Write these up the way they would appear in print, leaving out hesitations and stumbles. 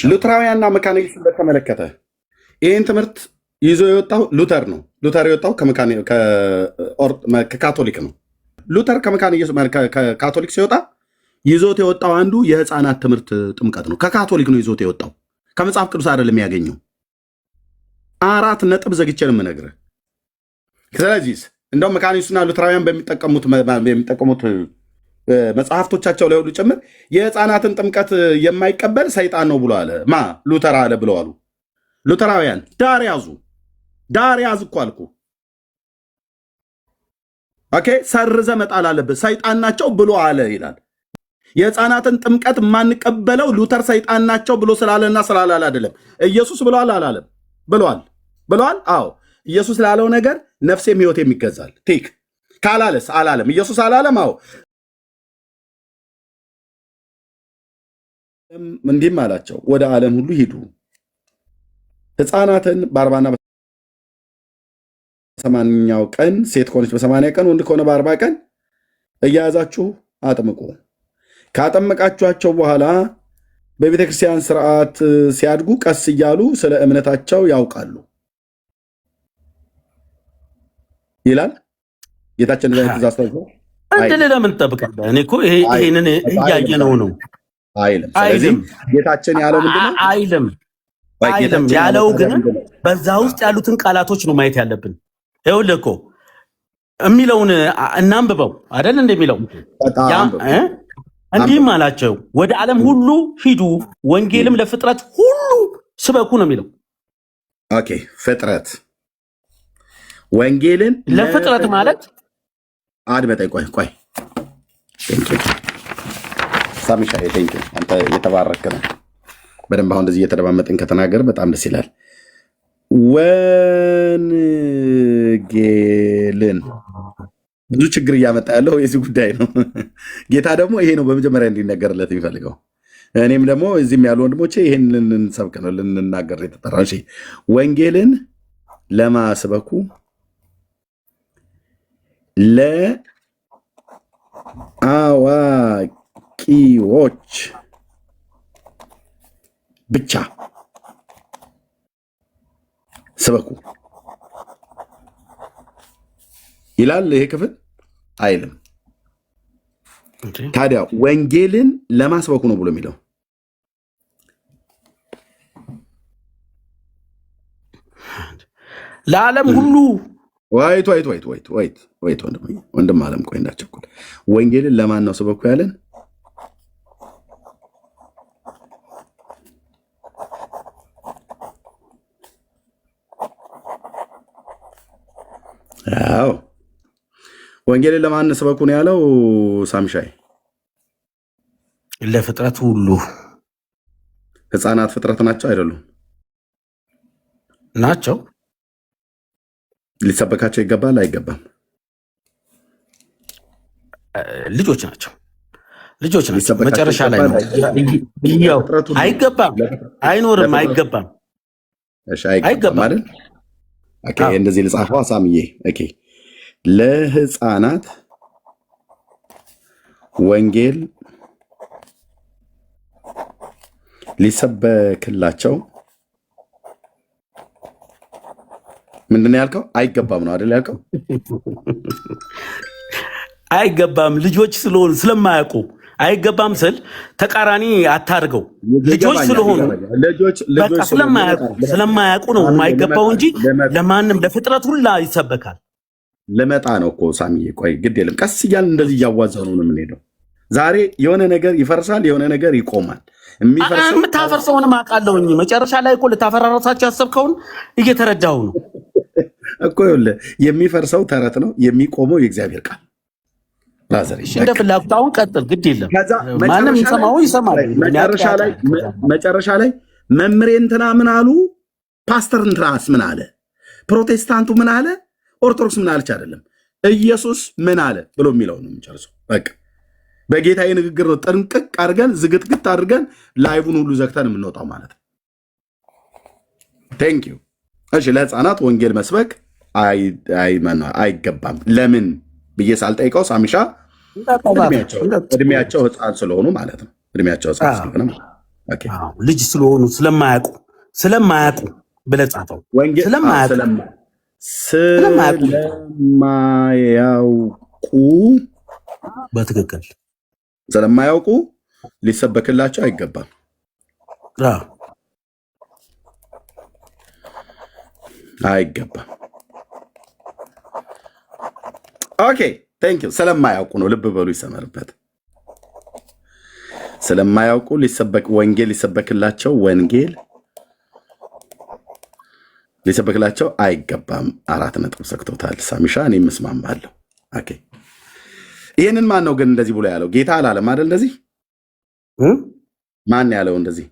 ሉተራውያንና መካኒክስን በተመለከተ ይህን ትምህርት ይዞ የወጣው ሉተር ነው። ሉተር የወጣው ከካቶሊክ ነው። ሉተር ከካቶሊክ ሲወጣ ይዞት የወጣው አንዱ የህፃናት ትምህርት ጥምቀት ነው። ከካቶሊክ ነው ይዞት የወጣው፣ ከመጽሐፍ ቅዱስ አይደለም የሚያገኘው። 4 ነጥብ ዘግቼ ነው የምነግርህ። ስለዚህ እንደውም መካኒክስና ሉተራውያን በሚጠቀሙት መጽሐፍቶቻቸው ላይ ሁሉ ጭምር የህፃናትን ጥምቀት የማይቀበል ሰይጣን ነው ብሎ አለ። ሉተር አለ ብለው አሉ። ሉተራውያን ዳር ያዙ እኮ አልኩ። ኦኬ፣ ሰርዘ መጣል አለበት። ሰይጣን ናቸው ብሎ አለ ይላል። የህፃናትን ጥምቀት የማንቀበለው ሉተር ሰይጣን ናቸው ብሎ ስላለና ስላላለ አይደለም። ኢየሱስ ብለዋል አላለም? ብለዋል። አዎ፣ ኢየሱስ ላለው ነገር ነፍሴም ህይወቴም ይገዛል። ቲክ ካላለስ አላለም። ኢየሱስ አላለም? አዎ። እንዲህም አላቸው፣ ወደ ዓለም ሁሉ ሂዱ፣ ህፃናትን በ40ና በ80ኛው ቀን፣ ሴት ከሆነች በ80 ቀን፣ ወንድ ከሆነ በ40 ቀን እያያዛችሁ አጥምቁ። ካጠመቃችኋቸው በኋላ በቤተ ክርስቲያን ስርዓት ሲያድጉ ቀስ እያሉ ስለ እምነታቸው ያውቃሉ ይላል ጌታችን። ትእዛዝ እንደ ለምን ጠብቃለህ? እኔ እኮ ይሄንን እያየነው ነው አይልም። ስለዚህ ጌታችን ያለው ምንድነው? አይልም ያለው ግን በዛ ውስጥ ያሉትን ቃላቶች ነው ማየት ያለብን። ይኸውልህ እኮ የሚለውን እናንብበው አይደል? እንደሚለው እንዲህም አላቸው፣ ወደ ዓለም ሁሉ ሂዱ፣ ወንጌልም ለፍጥረት ሁሉ ስበኩ ነው የሚለው። ኦኬ፣ ፍጥረት ወንጌልን ለፍጥረት ማለት አድመጠኝ። ቆይ ሳሚሻ ቴንክ አንተ የተባረክ ነው። በደንብ አሁን እንደዚህ እየተደማመጥን ከተናገር በጣም ደስ ይላል። ወንጌልን ብዙ ችግር እያመጣ ያለው የዚህ ጉዳይ ነው። ጌታ ደግሞ ይሄ ነው በመጀመሪያ እንዲነገርለት የሚፈልገው። እኔም ደግሞ እዚህም ያሉ ወንድሞቼ ይህን ልንሰብክ ነው ልንናገር የተጠራ። ወንጌልን ለማስበኩ ለአዋቂዎች ብቻ ስበኩ ይላል። ይሄ ክፍል አይልም። ታዲያ ወንጌልን ለማስበኩ ነው ብሎ የሚለው ለዓለም ሁሉ ወይት ወንድም ዓለም ቆይ እንዳቸኩል። ወንጌልን ለማን ነው ስበኩ ያለን? አዎ ወንጌልን ለማን ስበኩ ነው ያለው? ሳምሻይ ለፍጥረት ሁሉ። ህፃናት ፍጥረት ናቸው አይደሉም? ናቸው። ሊሰበካቸው ይገባል አይገባም? ልጆች ናቸው። መጨረሻ ላይ ነው። አይገባም፣ አይኖርም፣ አይገባም አይደል? እንደዚህ ልጻፈው አሳምዬ። ለህፃናት ወንጌል ሊሰበክላቸው ምንድን ነው ያልከው? አይገባም ነው አይደል ያልከው? አይገባም ልጆች ስለሆኑ ስለማያውቁ አይገባም ስል ተቃራኒ አታርገው። ልጆች ስለሆኑ በቃ ስለማያውቁ ነው የማይገባው እንጂ ለማንም ለፍጥረት ሁላ ይሰበካል። ለመጣ ነው እኮ ሳሚዬ። ቆይ ግድ የለም ቀስ እያልን እንደዚህ እያዋዛኑ ነው የምንሄደው። ዛሬ የሆነ ነገር ይፈርሳል፣ የሆነ ነገር ይቆማል። የምታፈርሰውንም አውቃለሁኝ። መጨረሻ ላይ እኮ ልታፈራረሳቸው ያሰብከውን እየተረዳሁ ነው እኮ። ይኸውልህ የሚፈርሰው ተረት ነው፣ የሚቆመው የእግዚአብሔር ቃል። እንደ ፍላጎት አሁን ቀጥል፣ ግድ የለም ማንም ይሰማው ይሰማል። መጨረሻ ላይ መምሬ እንትና ምን አሉ፣ ፓስተር እንትናስ ምን አለ፣ ፕሮቴስታንቱ ምን አለ፣ ኦርቶዶክስ ምን አለች አይደለም፣ ኢየሱስ ምን አለ ብሎ የሚለው ነው የሚጨርሰው። በቃ በጌታዬ ንግግር ነው ጥንቅቅ አድርገን ዝግትግት አድርገን ላይቡን ሁሉ ዘግተን የምንወጣው ማለት ነው። ቴንክ ዩ። እሺ፣ ለህፃናት ወንጌል መስበክ አይገባም ለምን ብዬ ሳልጠይቀው ሳሚሻ እድሜያቸው ህፃን ስለሆኑ ማለት ነው። እድሜያቸው ህፃን ስለሆነ ልጅ ስለሆኑ ስለማያውቁ ብለህ ጻፈው። ስለማያውቁ በትክክል ስለማያውቁ ሊሰበክላቸው አይገባም። ኦኬ ቴንክ ዩ። ስለማያውቁ ነው። ልብ በሉ፣ ይሰመርበት። ስለማያውቁ ወንጌል ሊሰበክላቸው አይገባም። 4 ነጥብ ሰክቶታል ሳሚሻ። እኔ እስማማለሁ። ኦኬ ይህንን ማን ነው ግን እንደዚህ ብሎ ያለው? ጌታ አላለም አይደል? እንደዚህ ማን ያለው እንደዚህ?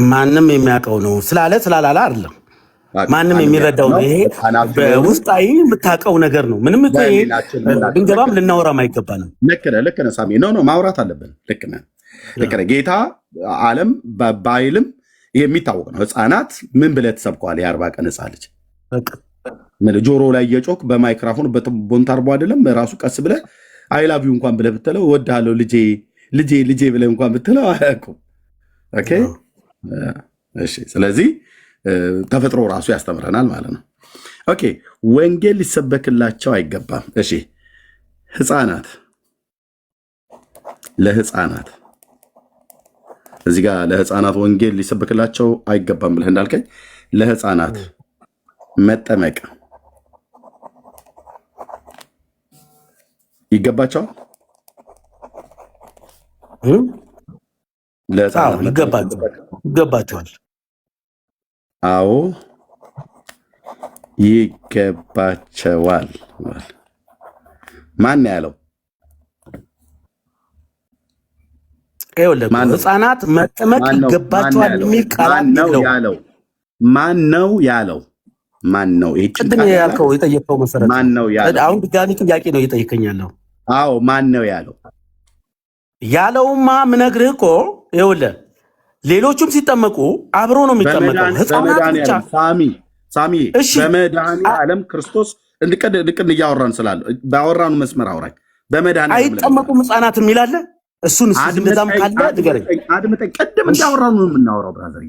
ማንም የሚያውቀው ነው ስላላላ አይደለም። ማንም የሚረዳው ነው። ይሄ በውስጣዊ የምታውቀው ነገር ነው። ምንም እኮ ይሄ ድንገባም ልናወራም አይገባንም። ልክ ነህ ሳሚ። ማውራት አለብን። ልክ ነህ። ጌታ ዓለም ባይልም የሚታወቅ ነው። ሕፃናት ምን ብለህ ትሰብከዋል? የ40 ቀን ሕፃን ልጅ ጆሮ ላይ እየጮክ በማይክራፎን በቦንታርቦ አይደለም ራሱ ቀስ ብለህ አይላቪው እንኳን ብለህ ብትለው እወድሃለሁ ልጄ ብለህ እንኳን ብትለው አያውቁም። ኦኬ እሺ። ስለዚህ ተፈጥሮ ራሱ ያስተምረናል ማለት ነው። ኦኬ ወንጌል ሊሰበክላቸው አይገባም። እሺ ለህፃናት እዚህ ጋር ለህፃናት ወንጌል ሊሰበክላቸው አይገባም ብለህ እንዳልከኝ ለህፃናት መጠመቅ ይገባቸዋል። ይገባቸዋል። አዎ ይገባቸዋል። ማን ያለው? ህፃናት መጠመቅ ይገባቸዋል የሚል ቃል ያለው ማን ነው ያለው? ማን ነው? ቅድም ያልከው የጠየቀው መሰረት ማን ነው ያለው? አሁን ድጋሚ ጥያቄ ነው እየጠየቀኝ ያለው። አዎ ማን ነው ያለው? ያለውማ ምነግርህ እኮ ይኸውልህ፣ ሌሎቹም ሲጠመቁ አብሮ ነው የሚጠመቀው። ህፃናት ብቻ ሳሚ በመድኃኒዓለም ክርስቶስ እንድቅን እያወራን ስላለ ባወራኑ መስመር አውራኝ። በመድኃኒዓለም አይጠመቁም ህፃናት የሚላለ እሱን እንደዛም ካለ ንገረኝ። አድምጠኝ። ቅድም እንዳወራኑ ነው የምናወራው ብራዘር።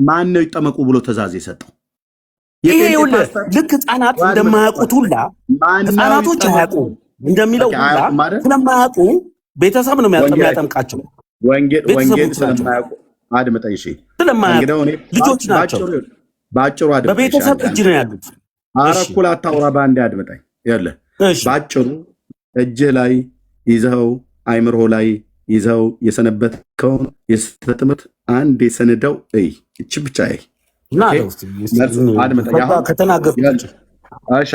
ማን ነው ይጠመቁ ብሎ ትእዛዝ የሰጠው? ይሄ ይኸውልህ ልክ ህፃናት እንደማያውቁት ሁላ ህፃናቶች አያውቁም እንደሚለው ሁላ ስለማያውቁ ቤተሰብ ነው የሚያጠምቃቸው። ወንጌል ስለማያውቁ አድምጠኝ። እሺ ስለማያውቁ ልጆች ናቸው። ባጭሩ አድምጠኝ። በቤተሰብ እጅ ነው ያሉት። እኩል አታውራ፣ በአንዴ አድምጠኝ። ይኸውልህ ባጭሩ እጅህ ላይ ይዘኸው አይምሮ ላይ ይዘው የሰነበትከውን የስህተት ትምህርት አንድ የሰንደው እች ብቻ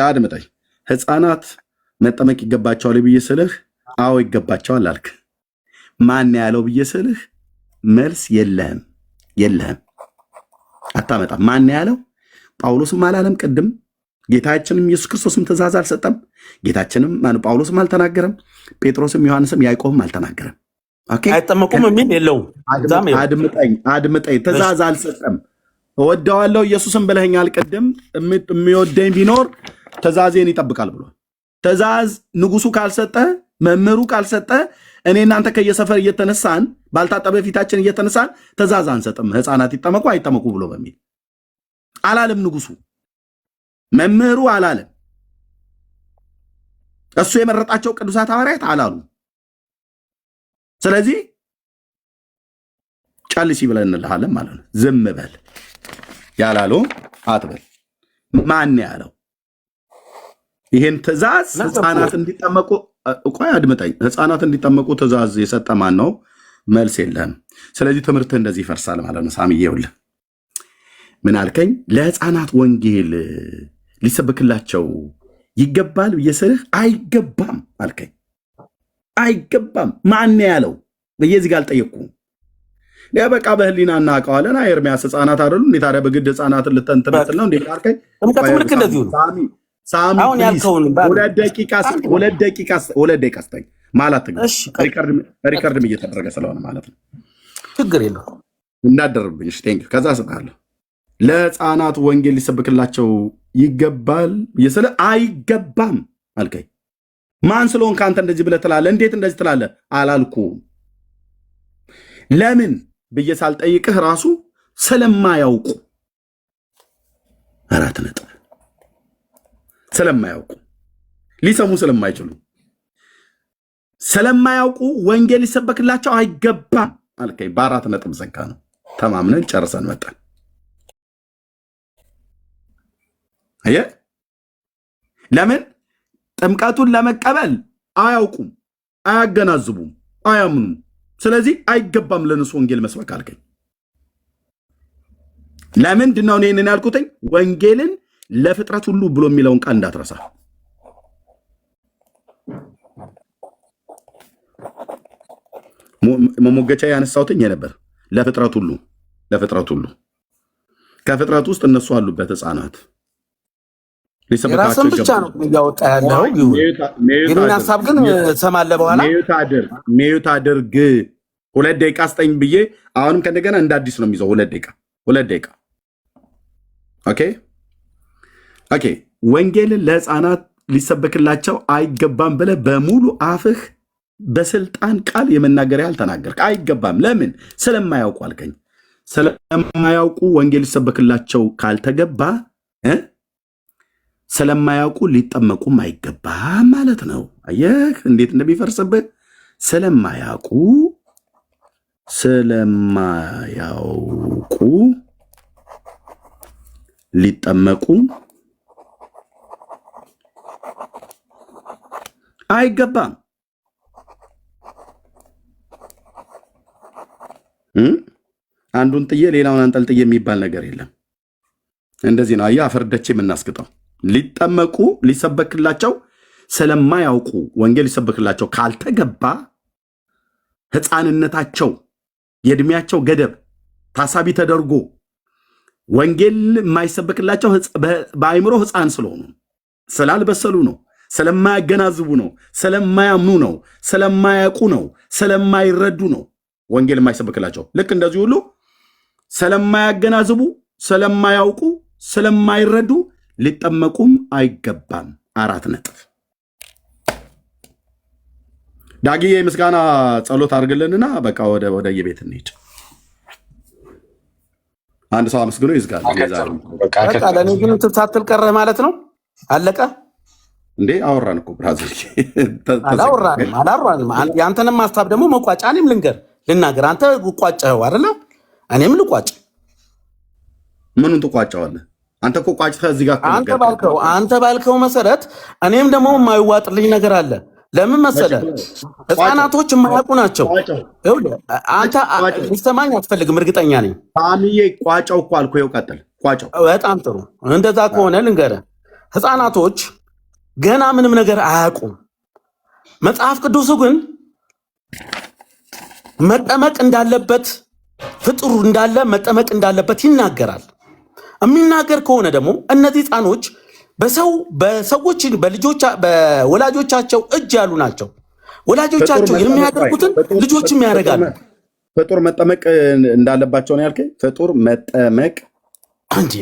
አድምጠኝ። ህፃናት መጠመቅ ይገባቸዋል ብዬ ስልህ አዎ ይገባቸዋል አልክ። ማን ያለው ብዬ ስልህ መልስ የለህም፣ አታመጣም። ማን ያለው? ጳውሎስም አላለም። ቅድም ጌታችንም ኢየሱስ ክርስቶስም ትእዛዝ አልሰጠም። ጌታችንም ጳውሎስም አልተናገረም። ጴጥሮስም ዮሐንስም ያዕቆብም አልተናገረም። አይጠመቁም የሚል የለውም። አድምጠኝ። ትእዛዝ አልሰጠም። እወደዋለሁ ኢየሱስም ብለኸኛል ቅድም። የሚወደኝ ቢኖር ትእዛዜን ይጠብቃል ብሏል። ትእዛዝ ንጉሱ ካልሰጠ፣ መምህሩ ካልሰጠ፣ እኔ እናንተ ከየሰፈር እየተነሳን ባልታጠበ ፊታችን እየተነሳን ትእዛዝ አንሰጥም። ህፃናት ይጠመቁ አይጠመቁ ብሎ በሚል አላለም ንጉሱ። መምህሩ አላለም። እሱ የመረጣቸው ቅዱሳት ሐዋርያት አላሉ። ስለዚህ ጨልሲ ብለን እንልሃለን ማለት ነው። ዝም በል። ያላለው አትበል። ማን ያለው ይሄን ትእዛዝ? ህፃናት እንዲጠመቁ ቆይ አድምጠኝ። ህፃናት እንዲጠመቁ ትእዛዝ የሰጠ ማን ነው? መልስ የለህም። ስለዚህ ትምህርት እንደዚህ ይፈርሳል ማለት ነው። ሳሚዬ ይኸውልህ ምን አልከኝ? ለህፃናት ወንጌል ሊሰበክላቸው ይገባል ብዬ ስልህ አይገባም አልከኝ። አይገባም ማን ያለው ብዬ እዚህ ጋር አልጠየቅኩም። በቃ በህሊና እናውቀዋለን። ኤርሚያስ ህፃናት አይደሉ እንዴ? ታዲያ በግድ ህፃናትን ልተንትመስል ነው እንዴ አልከኝ። ሳሚ አሁን ያልከውን 2 ደቂቃ ስጠኝ ማለት ነው። ሪከርድም እየተደረገ ስለሆነ ማለት ነው። ችግር የለውም እንዳደረብኝ። እሺ ቴንክ ከዛ ስጣለሁ። ለህፃናት ወንጌል ሊሰብክላቸው ይገባል ብዬ አይገባም አልከኝ። ማን ስለሆንክ አንተ እንደዚህ ብለህ ትላለህ? እንዴት እንደዚህ ትላለህ? አላልኩም። ለምን ብዬ ሳልጠይቅህ ራሱ ስለማያውቁ 4 ነጥብ። ስለማያውቁ ሊሰሙ ስለማይችሉ ስለማያውቁ ወንጌል ሊሰበክላቸው አይገባም አልከኝ። በ4 ነጥብ ዘጋ ነው። ተማምነን ጨርሰን መጣን። አየ ለምን ጥምቀቱን ለመቀበል አያውቁም፣ አያገናዝቡም፣ አያምኑም። ስለዚህ አይገባም ለነሱ ወንጌል መስበክ አልከኝ። ለምንድን ነው እኔን ያልኩትኝ? ወንጌልን ለፍጥረት ሁሉ ብሎ የሚለውን ቃል እንዳትረሳ። መሞገቻ ያነሳውትኝ የነበር ለፍጥረት ሁሉ፣ ለፍጥረት ሁሉ። ከፍጥረት ውስጥ እነሱ አሉበት ህፃናት የራስን ብቻ ነው እያወጣ ያለው። ይሁን ሀሳብ ግን ሰማለህ በኋላ ሜዩት አድርግ 2 ደቂቃ ስጠኝ ብዬ አሁንም ከእንደገና እንደ አዲስ ነው የሚይዘው 2 ደቂቃ። ኦኬ ወንጌልን ለህፃናት ሊሰበክላቸው አይገባም ብለህ በሙሉ አፍህ በስልጣን ቃል የመናገር ያህል ተናገርክ። አይገባም ለምን? ስለማያውቁ አልከኝ። ስለማያውቁ ወንጌል ሊሰበክላቸው ካልተገባ ስለማያውቁ ሊጠመቁም አይገባም ማለት ነው። አየህ እንዴት እንደሚፈርስብህ። ስለማያውቁ ሊጠመቁ አይገባም። አንዱን ጥዬ ሌላውን አንጠልጥዬ የሚባል ነገር የለም። እንደዚህ ነው አየህ አፈርደቼ የምናስግጠው። ሊሰበክላቸው ስለማያውቁ ወንጌል ሊሰበክላቸው ካልተገባ ህፃንነታቸው የእድሜያቸው ገደብ ታሳቢ ተደርጎ ወንጌል የማይሰበክላቸው በአይምሮ ህፃን ስለሆኑ ስላልበሰሉ ነው፣ ስለማያገናዝቡ ነው፣ ስለማያምኑ ነው፣ ስለማያውቁ ነው፣ ስለማይረዱ ነው ወንጌል የማይሰበክላቸው። ልክ እንደዚህ ሁሉ ስለማያገናዝቡ፣ ስለማያውቁ፣ ስለማይረዱ ሊጠመቁም አይገባም። 4 ነጥብ። ዳግዬ ምስጋና ጸሎት አድርግልንና በቃ ወደ የቤት እንሂድ። አንድ ሰው አመስግኖ ይዝጋል። በቃ ለእኔ ግን ሳትል ቀረህ ማለት ነው። አለቀ እንዴ? አወራን እኮ ብራዘር። አላወራንም። የአንተንም ሀሳብ ደግሞ መቋጫ እኔም ልናገር። አንተ ቋጨኸው አይደለ? እኔም ልቋጭ። ምኑን ትቋጨዋለህ? አንተ እኮ ቋጭተህ እዚህ ጋር አንተ ባልከው መሰረት እኔም ደግሞ የማይዋጥልኝ ነገር አለ። ለምን መሰለህ? ህፃናቶች የማያውቁ ናቸው። አንተ ሊሰማኝ አትፈልግም፣ እርግጠኛ ነኝ። ሳሚዬ ቋጨው እኮ አልኩህ። ይኸው ቀጥል፣ ቋጨው። በጣም ጥሩ። እንደዛ ከሆነ ልንገርህ፣ ህፃናቶች ገና ምንም ነገር አያውቁም። መጽሐፍ ቅዱሱ ግን መጠመቅ እንዳለበት ፍጡር እንዳለ መጠመቅ እንዳለበት ይናገራል። የሚናገር ከሆነ ደግሞ እነዚህ ህፃኖች በሰዎች በወላጆቻቸው እጅ ያሉ ናቸው። ወላጆቻቸው የሚያደርጉትን ልጆችም ያደርጋሉ። ፍጡር መጠመቅ እንዳለባቸው ነው ያልከኝ? ፍጡር መጠመቅ እንጂ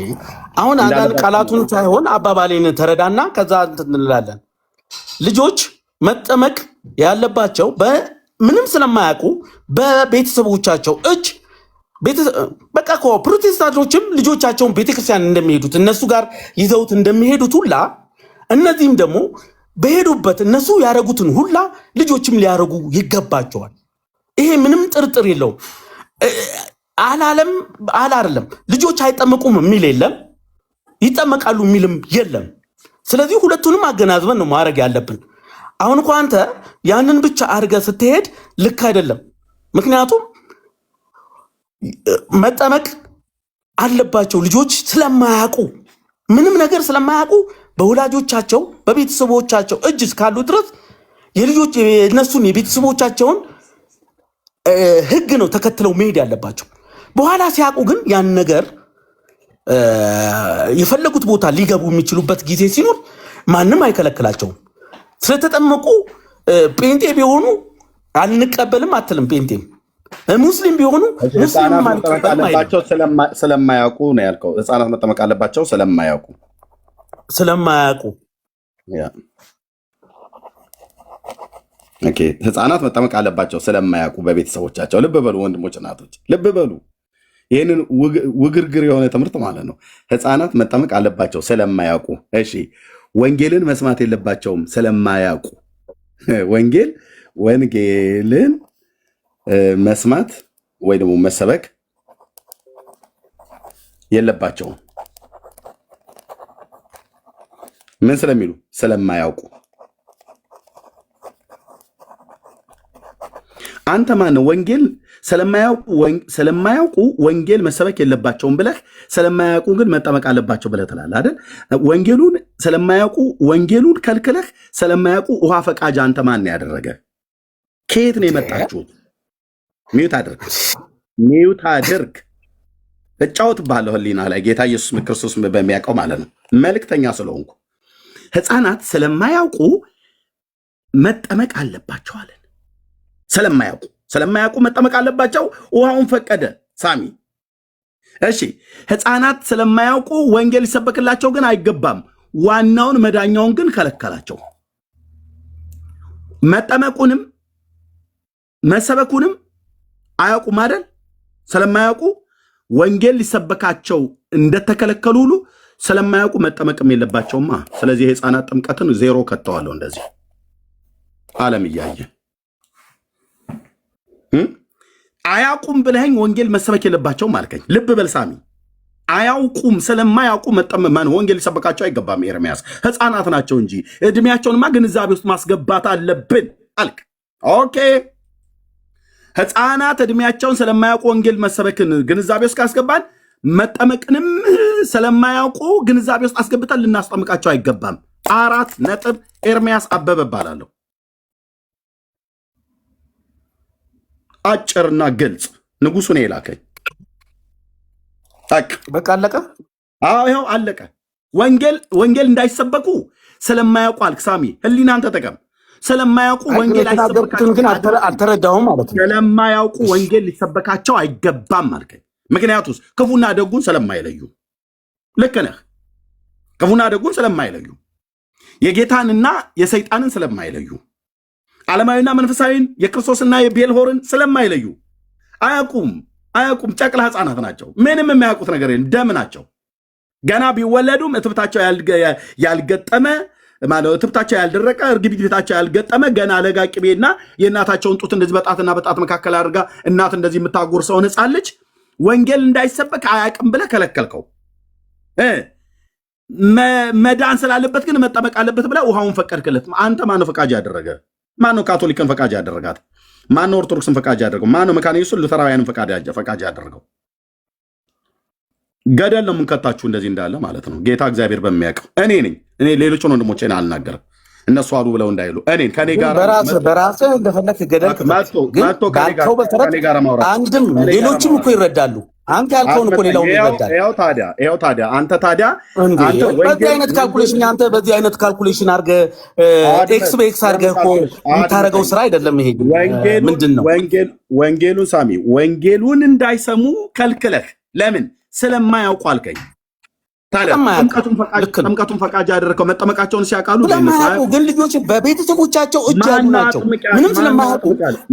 አሁን አንዳንድ ቃላቱን ሳይሆን አባባሌን ተረዳና ከዛ እንላለን። ልጆች መጠመቅ ያለባቸው ምንም ስለማያውቁ በቤተሰቦቻቸው እጅ በቃ እኮ ፕሮቴስታንቶችም ልጆቻቸውን ቤተክርስቲያን እንደሚሄዱት እነሱ ጋር ይዘውት እንደሚሄዱት ሁላ እነዚህም ደግሞ በሄዱበት እነሱ ያደረጉትን ሁላ ልጆችም ሊያደርጉ ይገባቸዋል። ይሄ ምንም ጥርጥር የለውም። አላለም ልጆች አይጠመቁም የሚል የለም፣ ይጠመቃሉ የሚልም የለም። ስለዚህ ሁለቱንም አገናዝበን ነው ማድረግ ያለብን። አሁን እኮ አንተ ያንን ብቻ አድርገህ ስትሄድ ልክ አይደለም። ምክንያቱም መጠመቅ አለባቸው ልጆች ስለማያውቁ፣ ምንም ነገር ስለማያውቁ በወላጆቻቸው በቤተሰቦቻቸው እጅ እስካሉ ድረስ የእነሱን የቤተሰቦቻቸውን ሕግ ነው ተከትለው መሄድ ያለባቸው። በኋላ ሲያውቁ ግን ያን ነገር የፈለጉት ቦታ ሊገቡ የሚችሉበት ጊዜ ሲኖር ማንም አይከለክላቸውም። ስለተጠመቁ ጴንጤ ቢሆኑ አንቀበልም አትልም። ጴንጤም ሙስሊም ቢሆኑ አለባቸው ስለማያውቁ ነው ያልከው። ህፃናት መጠመቅ አለባቸው ስለማያውቁ ኦኬ። ህፃናት መጠመቅ አለባቸው ስለማያውቁ በቤተሰቦቻቸው። ልብ በሉ ወንድሞች፣ እናቶች ልብ በሉ። ይህንን ውግርግር የሆነ ትምህርት ማለት ነው። ህፃናት መጠመቅ አለባቸው ስለማያውቁ። እሺ፣ ወንጌልን መስማት የለባቸውም ስለማያውቁ። ወንጌልን መስማት ወይ ደግሞ መሰበክ የለባቸውም ምን ስለሚሉ? ስለማያውቁ። አንተ ማነው ወንጌል ስለማያውቁ ወንጌል መሰበክ የለባቸውም ብለህ ስለማያውቁ ግን መጠመቅ አለባቸው ብለህ ትላለህ አይደል? ወንጌሉን ስለማያውቁ ወንጌሉን ከልክለህ ስለማያውቁ ውሃ ፈቃጅ አንተ ማን ያደረገ? ከየት ነው የመጣችሁት? ሚዩት አድርግ። እጫወትብሃለሁ ህሊና ላይ ጌታ ኢየሱስ ክርስቶስ በሚያውቀው ማለት ነው። መልእክተኛ ስለሆንኩ ህፃናት ስለማያውቁ መጠመቅ አለባቸው አለን። ስለማያውቁ መጠመቅ አለባቸው። ውሃውን ፈቀደ ሳሚ። እሺ፣ ህፃናት ስለማያውቁ ወንጌል ሊሰበክላቸው ግን አይገባም። ዋናውን መዳኛውን ግን ከለከላቸው። መጠመቁንም መሰበኩንም አያውቁም አይደል? ስለማያውቁ ወንጌል ሊሰበካቸው እንደተከለከሉ ሁሉ ስለማያውቁ መጠመቅም የለባቸውማ። ስለዚህ የህፃናት ጥምቀትን ዜሮ ከተዋለሁ። እንደዚህ ዓለም እያየ አያውቁም ብለኸኝ ወንጌል መሰበክ የለባቸውም አልከኝ። ልብ በል ሳሚ፣ አያውቁም። ስለማያውቁ መጠመማን ወንጌል ሊሰበካቸው አይገባም። ኤርምያስ ህፃናት ናቸው እንጂ እድሜያቸውንማ ግንዛቤ ውስጥ ማስገባት አለብን አልክ። ኦኬ፣ ህፃናት እድሜያቸውን ስለማያውቁ ወንጌል መሰበክን ግንዛቤ ውስጥ ካስገባን መጠመቅንም ስለማያውቁ ግንዛቤ ውስጥ አስገብተን ልናስጠምቃቸው አይገባም። 4 ነጥብ። ኤርምያስ አበበ እባላለሁ። አጭርና ግልጽ። ንጉሱ ነው የላከኝ። በቃ አለቀ። አዎ ይኸው አለቀ። ወንጌል እንዳይሰበኩ ስለማያውቁ አልክ ሳሚ። ህሊናን ተጠቀም። ስለማያውቁ ወንጌል አይሰበካቸው ግን አልተረዳሁም ማለት ነው። ስለማያውቁ ወንጌል ሊሰበካቸው አይገባም አልከኝ። ምክንያቱስ ክፉና ደጉን ስለማይለዩ። ልክ ነህ። ክፉና ደጉን ስለማይለዩ፣ የጌታንና የሰይጣንን ስለማይለዩ፣ ዓለማዊና መንፈሳዊን የክርስቶስና የቤልሆርን ስለማይለዩ አያውቁም። ጨቅላ ህፃናት ናቸው። ምንም የማያውቁት ነገር የለም። ደም ናቸው። ገና ቢወለዱም እትብታቸው ያልገጠመ እትብታቸው ያልደረቀ እርግብግቢታቸው ያልገጠመ ገና ለጋ ቅቤና የእናታቸውን ጡት እንደዚህ በጣትና በጣት መካከል አድርጋ እናት እንደዚህ የምታጎርሰውን ህፃን ልጅ ወንጌል እንዳይሰበክ አያውቅም ብለህ ከለከልከው። መዳን ስላለበት ግን መጠመቅ አለበት ብለህ ውሃውን ፈቀድክለት። አንተ ማነው ፈቃጅ ያደረገ? ማነው ካቶሊክን ፈቃጅ ያደረጋት? ማነው ኦርቶዶክስን ፈቃጅ ያደረገው? ማነው መካነ ኢየሱስን ሉተራውያንን ፈቃጅ ያደረገው? ገደል ነው የምንከታችሁ እንደዚህ እንዳለ ማለት ነው። ጌታ እግዚአብሔር በሚያውቀው እኔ ነኝ። እኔ ሌሎችን ወንድሞቼን አልናገርም። እነሱ አሉ ብለው እንዳይሉ እኔን ከኔ ጋር በራስህ እንደፈለክ ገደል ከኔ ጋር ማውራት አንድም ሌሎችም እኮ ይረዳሉ። አንተ ያልከውን እኮ ሌላው ይረዳል። ይኸው ታዲያ አንተ በዚህ አይነት ካልኩሌሽን በዚህ አይነት ካልኩሌሽን አድርገህ ኤክስ በኤክስ አድርገህ እኮ የምታደርገው ስራ አይደለም። ይሄ ምንድን ነው? ወንጌሉን ሳሚ፣ ወንጌሉን እንዳይሰሙ ከልክለህ ለምን? ስለማያውቁ አልከኝ። ጥምቀቱን ፈቃጅ ያደረገው መጠመቃቸውን ሲያውቃሉ ግን ልጆች በቤተሰቦቻቸው እጅ ያሉ ናቸው። ምንም ስለማያውቁ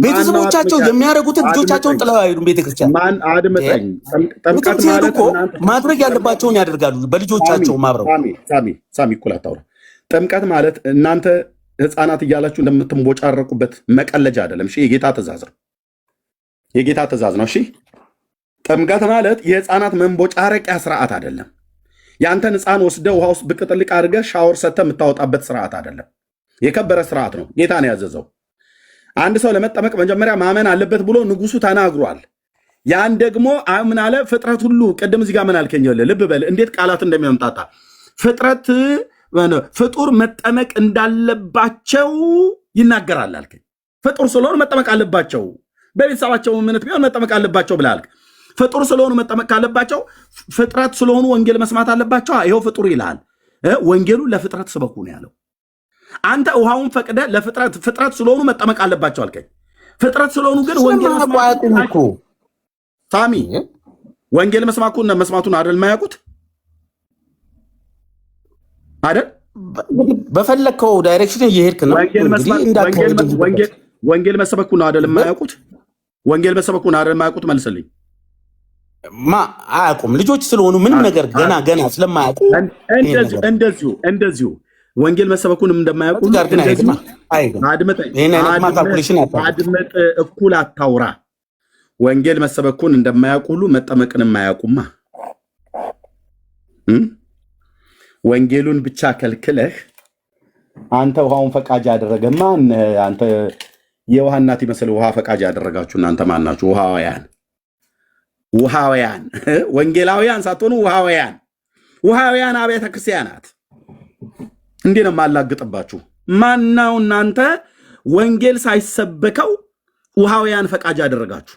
ቤተሰቦቻቸው የሚያደርጉትን ልጆቻቸውን ጥለው አይሄዱም። ቤተክርስቲያን አድምጠኝ። ጥምቀት ማለት እኮ ማድረግ ያለባቸውን ያደርጋሉ። በልጆቻቸው ማብረው ሳሚ እኩል አታውራ። ጥምቀት ማለት እናንተ ህፃናት እያላችሁ እንደምትንቦጫረቁበት መቀለጃ አይደለም። እሺ፣ የጌታ ትእዛዝ ነው። እሺ፣ ጥምቀት ማለት የህፃናት መንቦጫረቂያ ስርዓት አይደለም። የአንተን ህፃን ወስደ ውሃ ውስጥ ብቅ ጥልቅ አድርገህ ሻወር ሰተህ የምታወጣበት ስርዓት አይደለም። የከበረ ስርዓት ነው። ጌታ ነው ያዘዘው። አንድ ሰው ለመጠመቅ መጀመሪያ ማመን አለበት ብሎ ንጉሱ ተናግሯል። ያን ደግሞ ምን አለ? ፍጥረት ሁሉ ቅድም እዚህ ጋር ምን አልከኝ? ልብ በል እንዴት ቃላት እንደሚያምጣጣ። ፍጡር መጠመቅ እንዳለባቸው ይናገራል አልከኝ። ፍጡር ስለሆኑ መጠመቅ አለባቸው፣ በቤተሰባቸው እምነት ቢሆን መጠመቅ አለባቸው ብለህ አልክ። ፍጡር ስለሆኑ መጠመቅ ካለባቸው ፍጥረት ስለሆኑ ወንጌል መስማት አለባቸው። ይኸው ፍጡር ይልሃል። ወንጌሉን ለፍጥረት ስበኩ ነው ያለው። አንተ ውሃውን ፈቅደ ፍጥረት ስለሆኑ መጠመቅ አለባቸው አልከኝ። ፍጥረት ስለሆኑ ግን ወንጌል ሳሚ ወንጌል መስማቱን አይደል የማያውቁት አይደል? በፈለግከው ዳይሬክሽን እየሄድክ ነው። ወንጌል መሰበኩን ነው አይደል የማያውቁት? ወንጌል መሰበኩን አይደል የማያውቁት? መልስልኝ። አያውቁም ልጆች ስለሆኑ ምንም ነገር ገና ስለማያውቁ እንደዚሁ ወንጌል መሰበኩንም እንደማያውቁ አድመጥ፣ እኩል አታውራ። ወንጌል መሰበኩን እንደማያውቁ ሁሉ መጠመቅንም አያውቁማ። ወንጌሉን ብቻ ከልክለህ አንተ ውሃውን ፈቃጅ ያደረገ ማን? አንተ የውሃ እናት ይመስል ውሃ ፈቃጅ ያደረጋችሁ እናንተ ማን ናችሁ? ውሃውያን ወንጌላውያን ሳትሆኑ ውሃውያን አብያተ ክርስቲያናት። እንዲህ ነው የማላግጥባችሁ። ማናው እናንተ ወንጌል ሳይሰበከው ውሃውያን ፈቃጅ ያደረጋችሁ?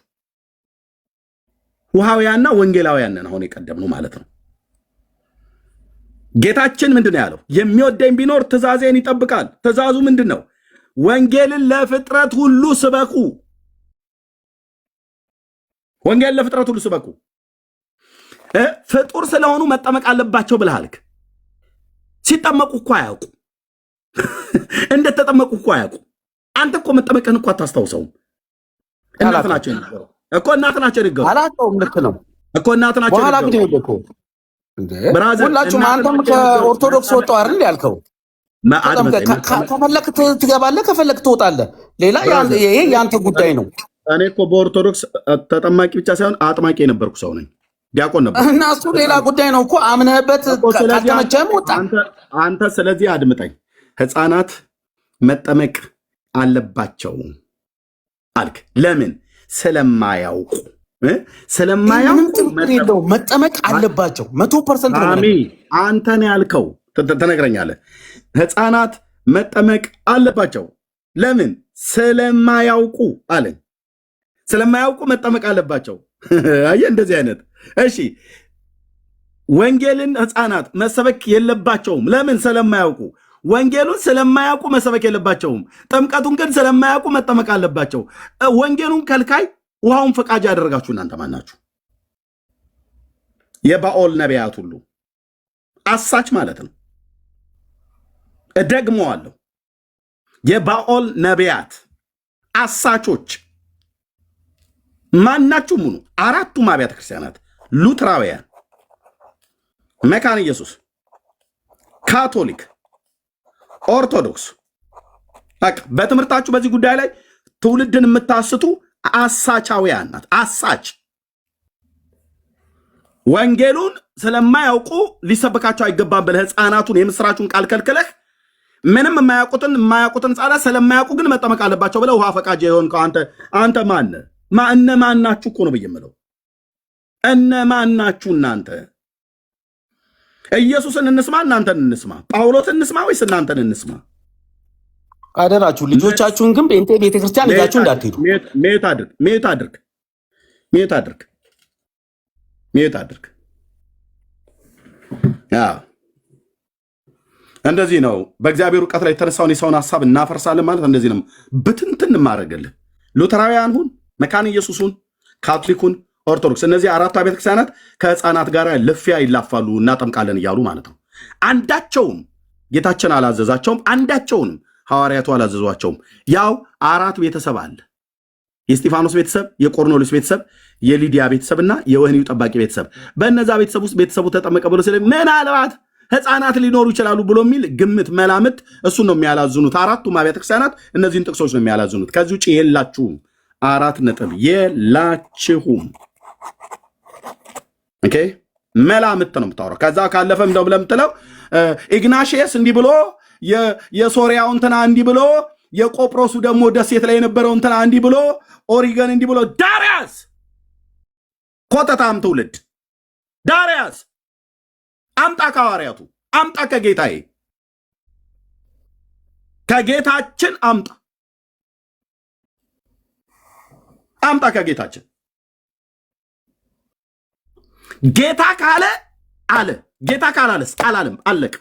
ውሃውያንና ወንጌላውያን ነን አሁን የቀደምነው ማለት ነው። ጌታችን ምንድን ነው ያለው? የሚወደኝ ቢኖር ትእዛዜን ይጠብቃል። ትእዛዙ ምንድን ነው? ወንጌልን ለፍጥረት ሁሉ ስበኩ። ወንጌልን ለፍጥረት ሁሉ ስበኩ። ፍጡር ስለሆኑ መጠመቅ አለባቸው ብለሃልክ። ሲጠመቁ እኮ አያውቁ፣ እንደተጠመቁ እኮ አያውቁ። አንተ እኮ መጠመቅህን እኮ አታስታውሰውም። እናት ናቸው የነገረው እኮ እናት ናቸው የነገረው። አላውቀውም። ልክ ነው እኮ እናት ናቸው የነገረው። ሁላችሁም አንተም ከኦርቶዶክስ ወጣው አይደል ያልከው? ከፈለክ ትገባለህ፣ ከፈለክ ትወጣለህ። ሌላ ይሄ የአንተ ጉዳይ ነው። እኔ እኮ በኦርቶዶክስ ተጠማቂ ብቻ ሳይሆን አጥማቂ የነበርኩ ሰው ነኝ። ዲያቆን ነበር እና እሱ ሌላ ጉዳይ ነው እኮ አምነህበት ካልተመቸህም ወጣ። አንተ ስለዚህ አድምጠኝ። ሕፃናት መጠመቅ አለባቸው አልክ። ለምን? ስለማያውቁ መጠመቅ አለባቸው 100% ነው። አንተን ያልከው ትነግረኛለህ። ሕፃናት መጠመቅ አለባቸው ለምን? ስለማያውቁ አለኝ። ስለማያውቁ መጠመቅ አለባቸው። አየህ፣ እንደዚህ አይነት እሺ። ወንጌልን ሕፃናት መሰበክ የለባቸውም ለምን? ስለማያውቁ። ወንጌሉን ስለማያውቁ መሰበክ የለባቸውም። ጥምቀቱን ግን ስለማያውቁ መጠመቅ አለባቸው። ወንጌሉን ከልካይ ውሃውን ፈቃጅ ያደረጋችሁ እናንተ ማን ናችሁ? የባኦል ነቢያት ሁሉ አሳች ማለት ነው። እደግመዋለሁ። የባኦል ነቢያት አሳቾች ማናችሁም ሁኑ። አራቱም አብያተ ክርስቲያናት ሉትራውያን፣ መካነ ኢየሱስ፣ ካቶሊክ፣ ኦርቶዶክስ በትምህርታችሁ በዚህ ጉዳይ ላይ ትውልድን የምታስቱ አሳቻውያን ናት። አሳች ወንጌሉን ስለማያውቁ ሊሰበካቸው አይገባም ብለህ ሕፃናቱን የምስራቹን ቃል ከልክለህ ምንም የማያውቁትን ሕፃናት ስለማያውቁ ግን መጠመቅ አለባቸው ብለህ ውሃ ፈቃጅ የሆንከው አንተ ማን? እነማን ናችሁ እኮ ነው ብዬ የምለው። እነማን ናችሁ እናንተ? ኢየሱስን እንስማ እናንተን እንስማ? ጳውሎስን እንስማ ወይስ እናንተን እንስማ? አደራችሁ ልጆቻችሁን ግን ጴንጤ ቤተክርስቲያን ይዛችሁ እንዳትሄዱ። ሜት አድርግ። እንደዚህ ነው በእግዚአብሔር እውቀት ላይ የተነሳውን የሰውን ሀሳብ እናፈርሳለን ማለት እንደዚህ ነው። ብትንትን ማድረግልህ ሉተራውያን ሁን፣ መካነ ኢየሱስ ሁን፣ ካቶሊኩን፣ ኦርቶዶክስ፣ እነዚህ አራቱ ቤተክርስቲያናት ከሕፃናት ጋር ልፊያ ይላፋሉ፣ እናጠምቃለን እያሉ ማለት ነው። አንዳቸውም ጌታችን አላዘዛቸውም፣ አንዳቸውንም ሐዋርያቱ አላዘዟቸውም። ያው አራት ቤተሰብ አለ። የስጢፋኖስ ቤተሰብ፣ የቆርኔሌዎስ ቤተሰብ፣ የሊዲያ ቤተሰብና የወህኒው ጠባቂ ቤተሰብ። በእነዛ ቤተሰብ ውስጥ ቤተሰቡ ተጠመቀ ብሎ ስለ ምናልባት ሕፃናት ሊኖሩ ይችላሉ ብሎ የሚል ግምት መላምት እሱን ነው የሚያላዝኑት። አራቱም አብያተ ክርስቲያናት እነዚህን ጥቅሶች ነው የሚያላዝኑት። ከዚህ ውጭ የላችሁም። 4 ነጥብ የላችሁም። ኦኬ፣ መላምት ነው የምታወራው። ከዛ ካለፈም እንደው ብለህ የምትለው ኢግናሽየስ እንዲህ ብሎ የሶሪያው እንትና እንዲህ ብሎ የቆጵሮሱ ደግሞ ደሴት ላይ የነበረው እንትና እንዲህ ብሎ ኦሪገን እንዲህ ብሎ ዳርያስ ኮተታም ትውልድ ዳርያስ አምጣ ከሐዋርያቱ አምጣ ከጌታዬ ከጌታችን አምጣ ከጌታችን ጌታ ካለ አለ፣ ጌታ ካላለስ አላለም። አለቅ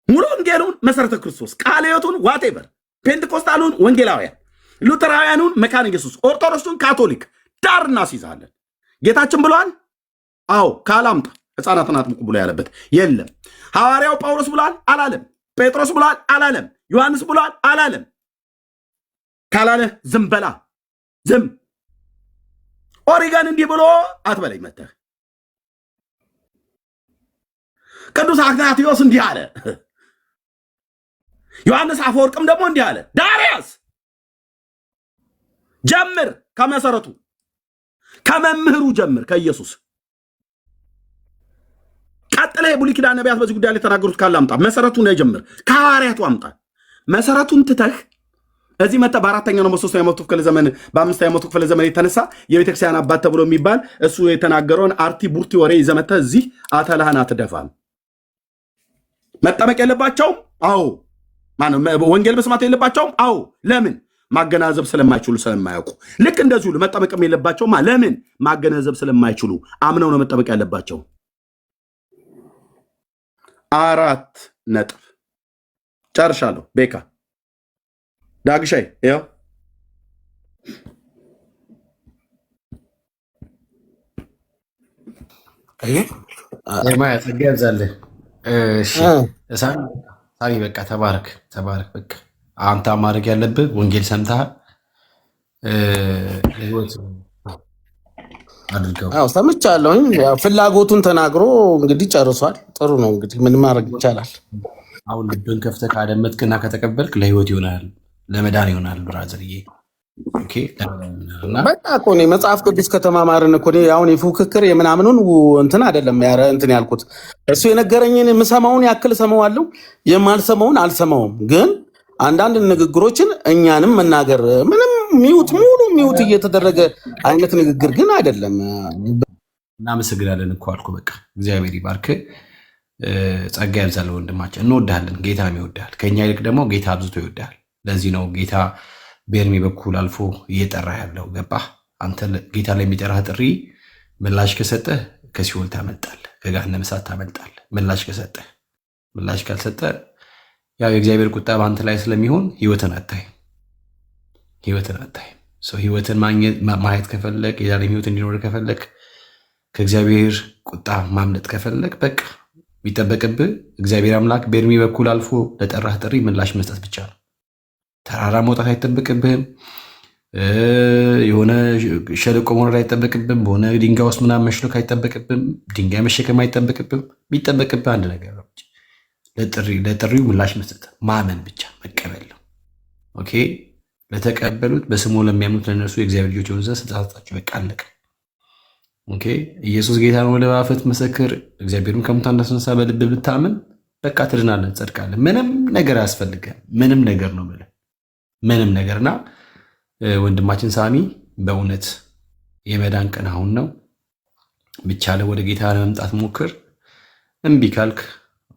ሙሉ ወንጌሉን መሰረተ ክርስቶስ ቃለ ሕይወቱን ዋቴቨር ፔንቴኮስታሉን ወንጌላውያን፣ ሉተራውያኑን መካነ ኢየሱስ፣ ኦርቶዶክሱን ካቶሊክ ዳር እናስይዛለን። ጌታችን ብሏል። አዎ ካላምጣ ሕፃናትን አጥምቁ ብሎ ያለበት የለም። ሐዋርያው ጳውሎስ ብሏል አላለም። ጴጥሮስ ብሏል አላለም። ዮሐንስ ብሏል አላለም። ካላለ ዝም በላ ዝም። ኦሪገን እንዲህ ብሎ አትበለኝ መተህ። ቅዱስ አግናትዮስ እንዲህ አለ። ዮሐንስ አፈወርቅም ደግሞ እንዲህ አለ። ዳርያስ ጀምር ከመሰረቱ ከመምህሩ ጀምር ከኢየሱስ ቀጥለ የብሉይ ኪዳን ነቢያት በዚህ ጉዳይ ላይ የተናገሩት ካለ አምጣ። መሰረቱን ጀምር ከሐዋርያቱ አምጣ። መሰረቱን ትተህ እዚህ መጣ። በአራተኛው ነው በ3ኛው መቶ ክፍለ ዘመን በ5ኛው መቶ ክፍለ ዘመን የተነሳ የቤተክርስቲያን አባት ተብሎ የሚባል እሱ የተናገረውን አርቲ ቡርቲ ወሬ ይዘህ መጥተህ እዚህ አተላህን አትደፋም። መጠመቅ የለባቸውም። አዎ ማነው ወንጌል መስማት የለባቸውም። አዎ ለምን? ማገናዘብ ስለማይችሉ ስለማያውቁ። ልክ እንደዚሁ መጠመቅም የለባቸውም። ለምን? ማገናዘብ ስለማይችሉ አምነው ነው መጠመቅ ያለባቸው። 4 ነጥብ ጨርሻለሁ። ቤካ ዳግሻይ ያው ማያጸጋዛለህ። እሺ ሳሚ በቃ ተባረክ ተባረክ። በቃ አንተ ማድረግ ያለብህ ወንጌል ሰምተሃል፣ ህይወት አድርገው። አዎ ሰምቻለሁኝ። ፍላጎቱን ተናግሮ እንግዲህ ጨርሷል። ጥሩ ነው እንግዲህ ምን ማድረግ ይቻላል። አሁን ልብን ከፍተህ ካደመጥክና ከተቀበልክ ለህይወት ይሆናል፣ ለመዳን ይሆናል ብራዘርዬ። ኦኬ በቃ እኮ እኔ መጽሐፍ ቅዱስ ከተማማርን እኮ አሁን የፉክክር የምናምኑን እንትን አይደለም እንትን ያልኩት። እሱ የነገረኝን የምሰማውን ያክል ሰማዋለሁ፣ የማልሰማውን አልሰማውም። ግን አንዳንድ ንግግሮችን እኛንም መናገር ምንም ሙሉ ሚውት እየተደረገ አይነት ንግግር ግን አይደለም። እናመሰግናለን እኮ አልኩ። በቃ እግዚአብሔር ይባርክ፣ ጸጋ ያብዛል ወንድማችን። እንወድሃለን፣ ጌታም ይወድሃል። ከኛ ይልቅ ደግሞ ጌታ አብዝቶ ይወድሃል። ለዚህ ነው ጌታ በእድሜ በኩል አልፎ እየጠራ ያለው። ገባህ? አንተ ጌታ ላይ የሚጠራህ ጥሪ ምላሽ ከሰጠህ ከሲኦል ታመልጣለህ፣ ከገሃነመ እሳት ታመልጣለህ። ምላሽ ከሰጠህ። ምላሽ ካልሰጠህ ያው የእግዚአብሔር ቁጣ በአንተ ላይ ስለሚሆን ህይወትን አታይም። ህይወትን ማየት ከፈለግ፣ የዛሬም ህይወት እንዲኖር ከፈለግ፣ ከእግዚአብሔር ቁጣ ማምለጥ ከፈለግ በቃ የሚጠበቅብህ እግዚአብሔር አምላክ በእድሜ በኩል አልፎ ለጠራህ ጥሪ ምላሽ መስጠት ብቻ ነው። ተራራ መውጣት አይጠበቅብህም። የሆነ ሸለቆ መውረድ አይጠበቅብህም። በሆነ ድንጋይ ውስጥ ምናምን መሽሎክ አይጠበቅብህም። ድንጋይ መሸከም አይጠበቅብህም። የሚጠበቅብህ አንድ ነገር ነው፣ ለጥሪው ምላሽ መስጠት፣ ማመን ብቻ መቀበል ነው። ኦኬ። ለተቀበሉት በስሙ ለሚያምኑት ለነሱ የእግዚአብሔር ልጆች የሆኑ ዘንድ ስልጣን ሰጣቸው። በቃ አለቀ። ኦኬ። ኢየሱስ ጌታ ነው ብለህ በአፍህ መሰክር፣ እግዚአብሔርን ከሙታን እንዳስነሳ በልብህ ብታምን በቃ ትድናለህ፣ ትጸድቃለህ። ምንም ነገር አያስፈልግህም። ምንም ነገር ነው ብለህ ምንም ነገርና ወንድማችን ሳሚ በእውነት የመዳን ቀን አሁን ነው። ብቻ ወደ ጌታ ለመምጣት ሞክር። እምቢ ካልክ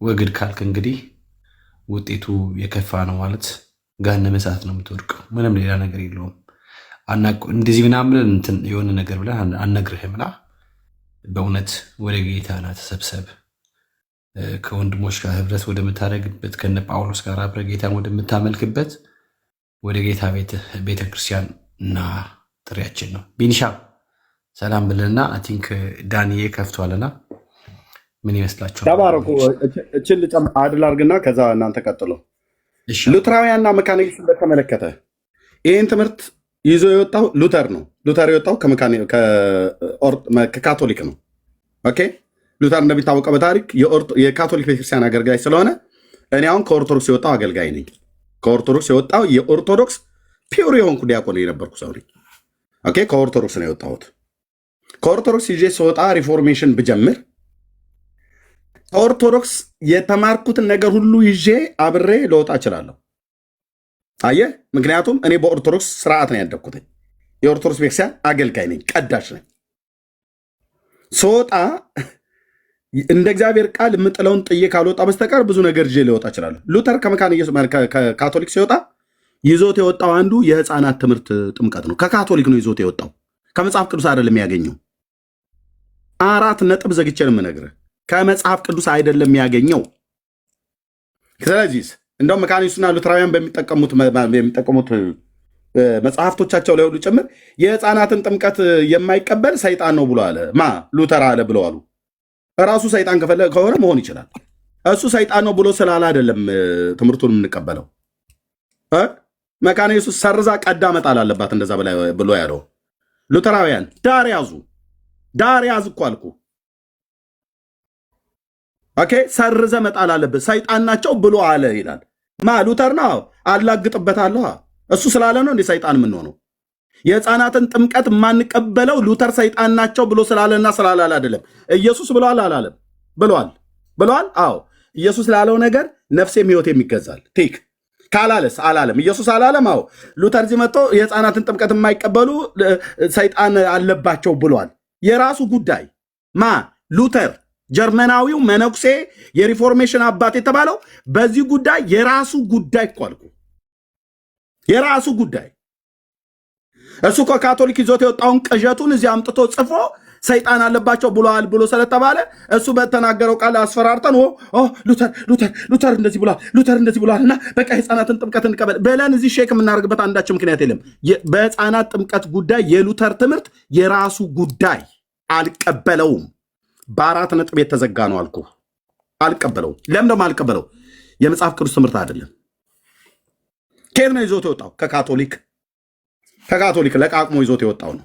ወግድ ካልክ እንግዲህ ውጤቱ የከፋ ነው ማለት ገሃነመ እሳት ነው የምትወድቀው። ምንም ሌላ ነገር የለውም። እንደዚህ ምናምን እንትን የሆነ ነገር ብለህ አነግርህምና በእውነት ወደ ጌታ ና ተሰብሰብ። ከወንድሞች ጋር ህብረት ወደምታደርግበት ከነ ጳውሎስ ጋር አብረህ ጌታን ወደምታመልክበት ወደ ጌታ ቤተ ክርስቲያን እና ጥሪያችን ነው። ቢንሻ ሰላም ብለና አይ ቲንክ ዳንኤ ከፍቷልና ምን ይመስላችኋል? ተባረኩ። እችን አድል አድርግና ከዛ እናንተ ቀጥሎ። ሉትራውያንና መካኒክስ በተመለከተ ይህን ትምህርት ይዞ የወጣው ሉተር ነው። ሉተር የወጣው ከካቶሊክ ነው። ኦኬ። ሉተር እንደሚታወቀው በታሪክ የካቶሊክ ቤተክርስቲያን አገልጋይ ስለሆነ እኔ አሁን ከኦርቶዶክስ የወጣው አገልጋይ ነኝ። ከኦርቶዶክስ የወጣው የኦርቶዶክስ ፒውር የሆንኩ ዲያቆን የነበርኩ ሰው ነኝ። ኦኬ። ከኦርቶዶክስ ነው የወጣሁት። ከኦርቶዶክስ ይዤ ስወጣ ሪፎርሜሽን ብጀምር ከኦርቶዶክስ የተማርኩትን ነገር ሁሉ ይዤ አብሬ ልወጣ እችላለሁ። አየህ፣ ምክንያቱም እኔ በኦርቶዶክስ ስርዓት ነው ያደግኩት። የኦርቶዶክስ ቤተክርስቲያን አገልጋይ ነኝ፣ ቀዳሽ ነኝ። ስወጣ እንደ እግዚአብሔር ቃል የምጥለውን ጥዬ ካልወጣ በስተቀር ብዙ ነገር ይዤ ሊወጣ እችላለሁ። ሉተር ከካቶሊክ ሲወጣ ይዞት የወጣው አንዱ የህፃናት ትምህርት ጥምቀት ነው። ከካቶሊክ ነው ይዞት የወጣው፣ ከመጽሐፍ ቅዱስ አይደለም ያገኘው። 4 ነጥብ ዘግቼ ነው የምነግርህ፣ ከመጽሐፍ ቅዱስ አይደለም ያገኘው። ስለዚህ እንደውም መካኒስቱና ሉተራውያን በሚጠቀሙት መጽሐፍቶቻቸው ላይ ሁሉ ጭምር የህፃናትን ጥምቀት የማይቀበል ሰይጣን ነው ብሎ አለ። ሉተር አለ ብለው አሉ። ራሱ ሰይጣን ከሆነ መሆን ይችላል። እሱ ሰይጣን ነው ብሎ ስላለ አይደለም ትምህርቱን የምንቀበለው። መካነ ኢየሱስ ሰርዛ ቀዳ መጣል አለባት እንደዛ ብሎ ያለው ሉተራውያን ዳር ያዙ። ዳር ያዝ እኮ አልኩ። ኦኬ ሰርዘ መጣል አለበት። ሰይጣን ናቸው ብሎ አለ ይላል። ሉተር ነው። አላግጥበታለሁ። እሱ ስላለ ነው እንደ ሰይጣን ምን ሆነው? የሕፃናትን ጥምቀት የማንቀበለው ሉተር ሰይጣን ናቸው ብሎ ስላለና ስላላለ አይደለም። ኢየሱስ ብሏል አላለም? ብሏል። አዎ ኢየሱስ ላለው ነገር ነፍሴም ሕይወቴም ይገዛል። ቲክ ካላለስ አላለም። ኢየሱስ አላለም? አዎ ሉተር እዚህ መጥቶ የሕፃናትን ጥምቀት የማይቀበሉ ሰይጣን አለባቸው ብሏል። የራሱ ጉዳይ ሉተር ጀርመናዊው መነኩሴ የሪፎርሜሽን አባት የተባለው በዚህ ጉዳይ የራሱ ጉዳይ እኮ አልኩ። የራሱ ጉዳይ እሱ ከካቶሊክ ይዞት የወጣውን ቅዠቱን እዚህ አምጥቶ ጽፎ ሰይጣን አለባቸው ብሏል ብሎ ስለተባለ እሱ በተናገረው ቃል አስፈራርተን ሉተር እንደዚህ ብሏል፣ ሉተር እንደዚህ ብሏል እና በቃ የሕፃናትን ጥምቀት እንቀበል ብለን እዚህ ሼክ የምናደርግበት አንዳቸው ምክንያት የለም። በሕፃናት ጥምቀት ጉዳይ የሉተር ትምህርት የራሱ ጉዳይ፣ አልቀበለውም። በ4 ነጥብ የተዘጋ ነው አልኩ። አልቀበለውም። ለምን ደግሞ አልቀበለው? የመጽሐፍ ቅዱስ ትምህርት አይደለም። ከየት ነው ይዞት የወጣው? ከካቶሊክ ለቃቅሞ ይዞት የወጣው ነው።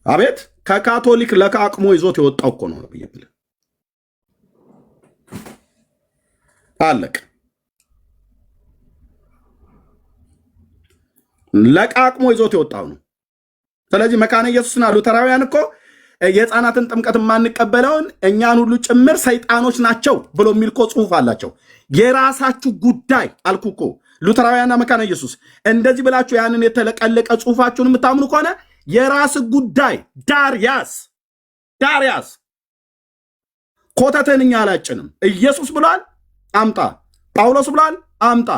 አቤት ከካቶሊክ ለቃቅሞ ይዞት የወጣው እኮ ነው ብዬ ብለህ አለቅ። ለቃቅሞ ይዞት የወጣው ነው። ስለዚህ መካነ ኢየሱስና ሉተራውያን እኮ የሕፃናትን ጥምቀት የማንቀበለውን እኛን ሁሉ ጭምር ሰይጣኖች ናቸው ብሎ የሚል እኮ ጽሑፍ አላቸው። የራሳችሁ ጉዳይ አልኩ እኮ። ሉተራውያንና መካነ ኢየሱስ እንደዚህ ብላችሁ ያንን የተለቀለቀ ጽሑፋችሁን የምታምኑ ከሆነ የራስ ጉዳይ። ዳር ያዝ። ኮተትን እኛ አላጭንም። ኢየሱስ ብሏል፣ አምጣ። ጳውሎስ ብሏል፣ አምጣ።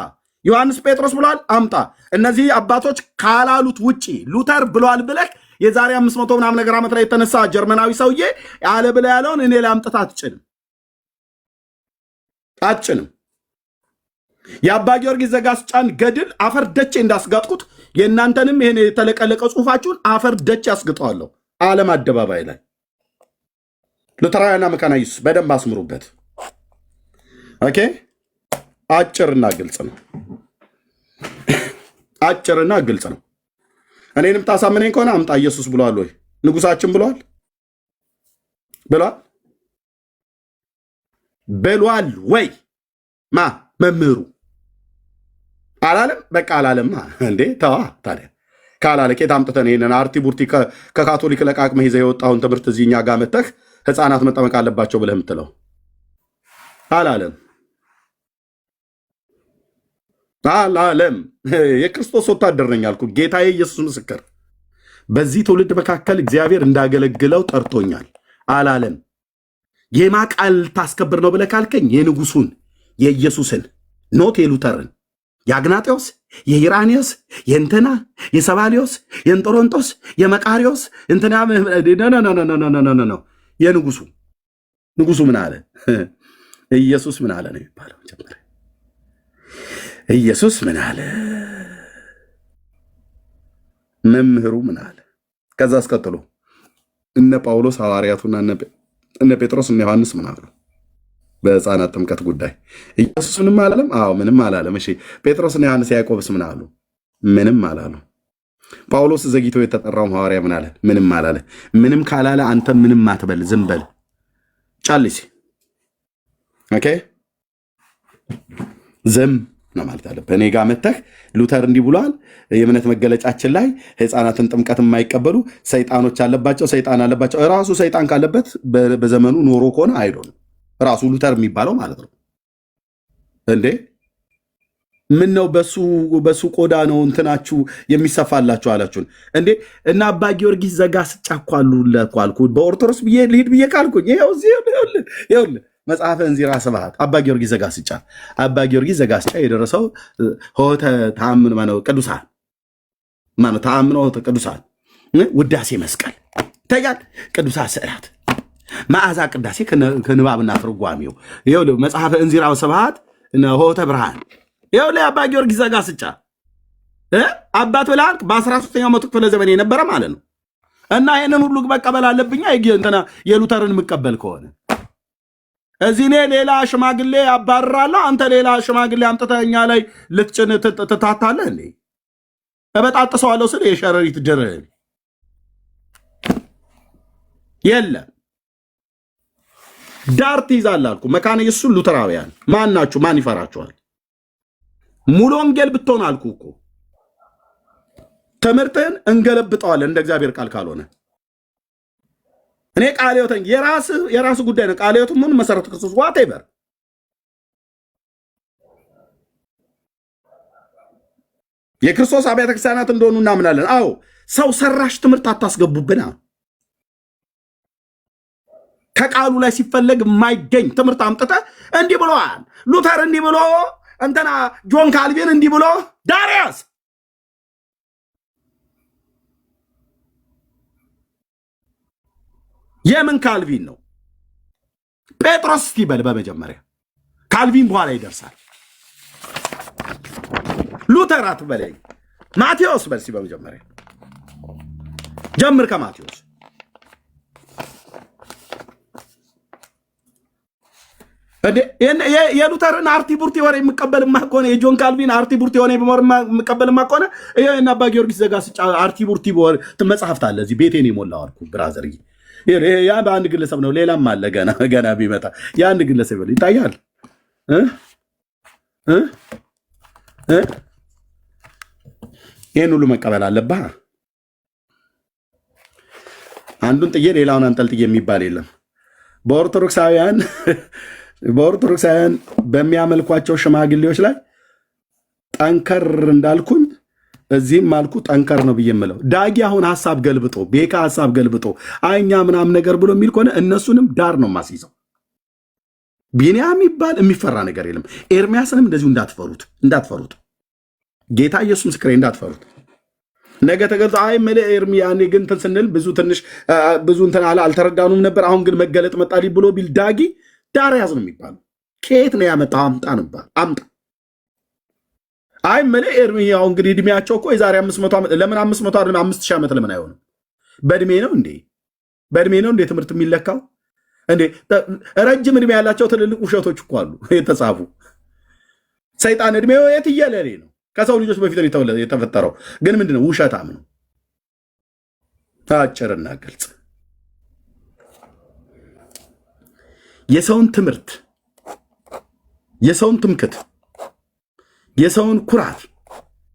ዮሐንስ ጴጥሮስ ብሏል፣ አምጣ። እነዚህ አባቶች ካላሉት ውጪ ሉተር ብሏል ብለህ የዛሬ 500 ምናምን ነገር ዓመት ላይ የተነሳ ጀርመናዊ ሰውዬ አለ ብለ ያለውን እኔ ላይ አምጥታ አትጭንም። የአባ ጊዮርጊስ ዘጋስጫን ገድል አፈር ደቼ እንዳስጋጥኩት የእናንተንም ይሄን የተለቀለቀ ጽሑፋችሁን አፈር ደቼ ያስግጠዋለሁ ዓለም አደባባይ ላይ። ሉተራውያንና መካነ ኢየሱስ በደንብ አስምሩበት። ኦኬ አጭርና ግልጽ ነው። አጭርና ግልጽ ነው። እኔንም ታሳምነኝ ከሆነ አምጣ። ኢየሱስ ብሏል ወይ? ንጉሳችን ብሏል ወይ? መምህሩ አላለም? በቃ አላለም እንዴ? ተዋ ታዲያ። ካላለ ኬት አምጥተን ይሄንን አርቲ ቡርቲ ከካቶሊክ ለቃቅመህ ይዘህ የወጣውን ትምህርት እዚህ እኛ ጋር መተህ ሕፃናት መጠመቅ አለባቸው ብለህ የምትለው አላለም? የክርስቶስ ወታደር ነኝ አልኩ። ጌታዬ ኢየሱስ ምስክር። በዚህ ትውልድ መካከል እግዚአብሔር እንዳገለግለው ጠርቶኛል አላለም? የማ ቃል ታስከብር ነው ብለህ ካልከኝ የንጉሱን የኢየሱስን ኖት የሉተርን የአግናጤዎስ የኢራኒዮስ የእንትና የሰባሊዮስ የእንጦሮንጦስ የመቃሪዎስ እንትና ነው የንጉሱ ንጉሱ ምን አለ? ኢየሱስ ምን አለ ነው የሚባለው። መጀመሪያ ኢየሱስ ምን አለ? መምህሩ ምን አለ? ከዛ አስቀጥሎ እነ ጳውሎስ ሐዋርያቱና እነ ጴጥሮስ እነ ዮሐንስ ምን አሉ? በሕፃናት ጥምቀት ጉዳይ ኢየሱስ ምንም አላለም? አዎ ምንም አላለም። እሺ ጴጥሮስና ዮሐንስ ያዕቆብስ ምን አሉ? ምንም አላሉ። ጳውሎስ ዘግይቶ የተጠራው ሐዋርያ ምን አለ? ምንም አላለ። ምንም ካላለ አንተ ምንም አትበል፣ ዝም በል ጫልሲ። ኦኬ ዝም ነው ማለት አለብህ። እኔ ጋር መተህ ሉተር እንዲህ ብሏል፣ የእምነት መገለጫችን ላይ ሕፃናትን ጥምቀት የማይቀበሉ ሰይጣኖች አለባቸው፣ ሰይጣን አለባቸው። ራሱ ሰይጣን ካለበት በዘመኑ ኖሮ ከሆነ አይዶንም ራሱ ሉተር የሚባለው ማለት ነው እንዴ። ምን ነው በሱ ቆዳ ነው እንትናችሁ የሚሰፋላችሁ አላችሁን እንዴ? እና አባ ጊዮርጊስ ዘጋስጫ እኮ አልኩ። በኦርቶዶክስ ብዬ ልሂድ ብዬ ካልኩኝ ይኸውልህ መጽሐፈ እንዚራ ስብሐት አባ ጊዮርጊስ ዘጋስጫ። አባ ጊዮርጊስ ዘጋስጫ የደረሰው ሆተ ተአምኖ ቅዱሳን ተአምኖ ቅዱሳን፣ ውዳሴ መስቀል ይታያል፣ ቅዱሳት ስዕላት፣ መዓዛ ቅዳሴ ከንባብና ትርጓሜው። ይኸውልህ መጽሐፈ እንዚራ ስብሐት ሆተ ብርሃን። ይኸውልህ አባ ጊዮርጊስ ዘጋስጫ አባት ብለሃል። በ13ኛው መቶ ክፍለ ዘመን የነበረ ማለት ነው። እና ይህንን ሁሉ መቀበል አለብኛ የሉተርን የምቀበል ከሆነ እዚህ እኔ ሌላ ሽማግሌ አባርራለሁ፣ አንተ ሌላ ሽማግሌ አምጥተህ እኛ ላይ ልትጭን ትታታለህ እንዴ? እበጣጥሰዋለሁ ስል የሸረሪት ድርህን የለም ዳር ትይዛለህ አልኩ። መካነ ኢየሱስን ሉተራውያን ማን ናችሁ? ማን ይፈራችኋል? ሙሉ ወንጌል ብትሆን አልኩ እኮ ትምህርትህን እንገለብጠዋለን እንደ እግዚአብሔር ቃል ካልሆነ። እኔ ቃለ ሕይወትን የራስ ጉዳይ ነው። ቃለ ሕይወቱን ምን መሰረቱ ክርስቶስ ዋቴቨር የክርስቶስ አብያተ ክርስቲያናት እንደሆኑ እናምናለን። አዎ ሰው ሰራሽ ትምህርት አታስገቡብና ከቃሉ ላይ ሲፈለግ የማይገኝ ትምህርት አምጥተህ እንዲህ ብለዋል ሉተር እንዲህ ብሎ እንትና ጆን ካልቪን እንዲህ ብሎ ዳሪያስ የምን ካልቪን ነው? ጴጥሮስ እስቲ በል በመጀመሪያ ካልቪን በኋላ ይደርሳል። ሉተር አትበለኝ፣ ማቴዎስ በል እስቲ በመጀመሪያ ጀምር ከማቴዎስ። የሉተርን አርቲ ቡርቲ ወሬ የምቀበልማ ከሆነ የጆን ካልቪን አርቲ ቡርቲ ወሬ የምቀበልማ ከሆነ እና አባ ጊዮርጊስ ዘጋስጫ አርቲ ቡርቲ መጽሐፍት አለ እዚህ ቤቴን የሞላው አልኩ ብራዘር። ያ በአንድ ግለሰብ ነው፣ ሌላም አለ ገና ቢመጣ የአንድ ግለሰብ ይታያል። ይህን ሁሉ መቀበል አለብህ። አንዱን ጥዬ ሌላውን አንጠልጥዬ የሚባል የለም። በኦርቶዶክሳውያን በሚያመልኳቸው ሽማግሌዎች ላይ ጠንከር እንዳልኩኝ እዚህም ማልኩ ጠንከር ነው ብዬ የምለው ዳጊ አሁን ሀሳብ ገልብጦ ቤካ ሀሳብ ገልብጦ አይኛ ምናምን ነገር ብሎ የሚል ከሆነ እነሱንም ዳር ነው ማስይዘው። ቢንያም የሚባል የሚፈራ ነገር የለም። ኤርሚያስንም እንደዚሁ እንዳትፈሩት ጌታ ኢየሱስ ምስክሬ እንዳትፈሩት። ነገ ተገልጾ አይ መለ ኤርሚ ያኔ ግን እንትን ስንል ብዙ እንትን አልተረዳኑም ነበር፣ አሁን ግን መገለጥ መጣሊ ብሎ ቢል ዳጊ ዳር ያዝ ነው የሚባለው። ከየት ነው ያመጣው? አምጣ። አይ መለ ኤርሚ ያው እንግዲህ እድሜያቸው እኮ የዛሬ 500 ዓመት ለምን 500 አይደለም 5000 ዓመት ለምን አይሆንም? በእድሜ ነው እንዴ ትምህርት የሚለካው እንዴ? ረጅም እድሜ ያላቸው ትልልቅ ውሸቶች እኮ አሉ የተጻፉ። ሰይጣን እድሜው የትየለሌ ነው። ከሰው ልጆች በፊት የተፈጠረው ግን ምንድነው? ውሸታም ነው። አጭርና ግልጽ የሰውን ትምህርት፣ የሰውን ትምክት፣ የሰውን ኩራት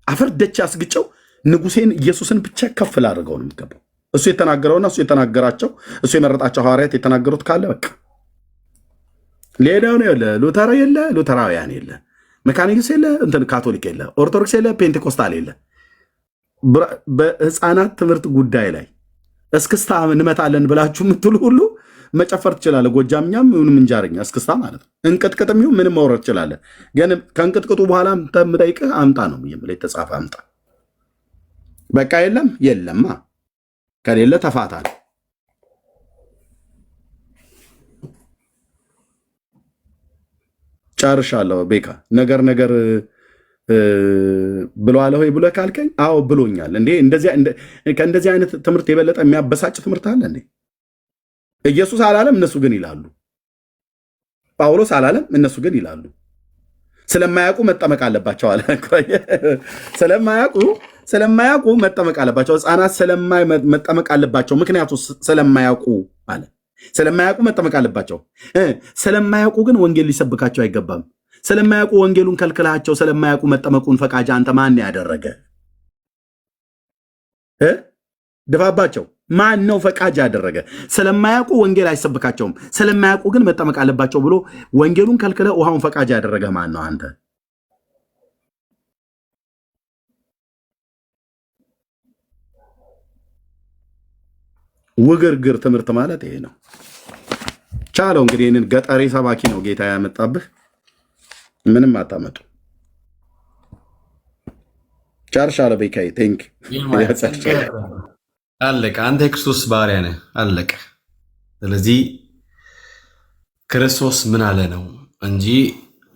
አፈር ደች አስግጨው ንጉሴን ኢየሱስን ብቻ ከፍ ላድርገው ነው የሚገባው። እሱ የተናገረውና እሱ የተናገራቸው እሱ የመረጣቸው ሐዋርያት የተናገሩት ካለ በቃ ሌላው ነው። ሉተር የለ፣ ሉተራውያን የለ፣ መካኒክስ የለ፣ እንትን ካቶሊክ የለ፣ ኦርቶዶክስ የለ፣ ፔንቴኮስታል የለ። በህፃናት ትምህርት ጉዳይ ላይ እስክስታ እንመታለን ብላችሁ የምትሉ ሁሉ መጨፈር ትችላለህ። ጎጃምኛም ምንም እንጃርኛ እስክስታ ማለት ነው። እንቅጥቅጥም ይሁን ምንም መውረድ ትችላለህ። ግን ከእንቅጥቅጡ በኋላ የምጠይቅህ አምጣ ነው ብዬ የተጻፈ አምጣ። በቃ የለማ ከሌለ ተፋታል። ጨርሻለሁ። ቤካ ነገር ብለዋለ ወይ ብለህ ካልከኝ አዎ ብሎኛል። እንዴ ከእንደዚህ አይነት ትምህርት የበለጠ የሚያበሳጭ ትምህርት አለ እንዴ? ኢየሱስ አላለም፣ እነሱ ግን ይላሉ። ጳውሎስ አላለም፣ እነሱ ግን ይላሉ። ስለማያውቁ መጠመቅ አለባቸው አለ። ስለማያውቁ መጠመቅ አለባቸው። ህፃናት መጠመቅ አለባቸው። ምክንያቱ ስለማያውቁ አለ። ስለማያውቁ መጠመቅ አለባቸው። ስለማያውቁ ግን ወንጌል ሊሰብካቸው አይገባም። ስለማያውቁ ወንጌሉን ከልክላቸው፣ ስለማያውቁ መጠመቁን ፈቃጅ አንተ ማን ያደረገ? ድፋባቸው። ማን ነው ፈቃጅ ያደረገ? ስለማያውቁ ወንጌል አይሰብካቸውም፣ ስለማያውቁ ግን መጠመቅ አለባቸው ብሎ ወንጌሉን ከልክለ ውሃውን ፈቃጅ ያደረገ ማን ነው? አንተ። ውግርግር ትምህርት ማለት ይሄ ነው። ቻለው እንግዲህ ይህንን ገጠሬ ሰባኪ ነው ጌታ ያመጣብህ። ምንም አታመጡ። ጨርሻለሁ። ቤካይ ቴንክ አለቀ። አንተ የክርስቶስ ባሪያ ነህ። አለቀ። ስለዚህ ክርስቶስ ምን አለ ነው እንጂ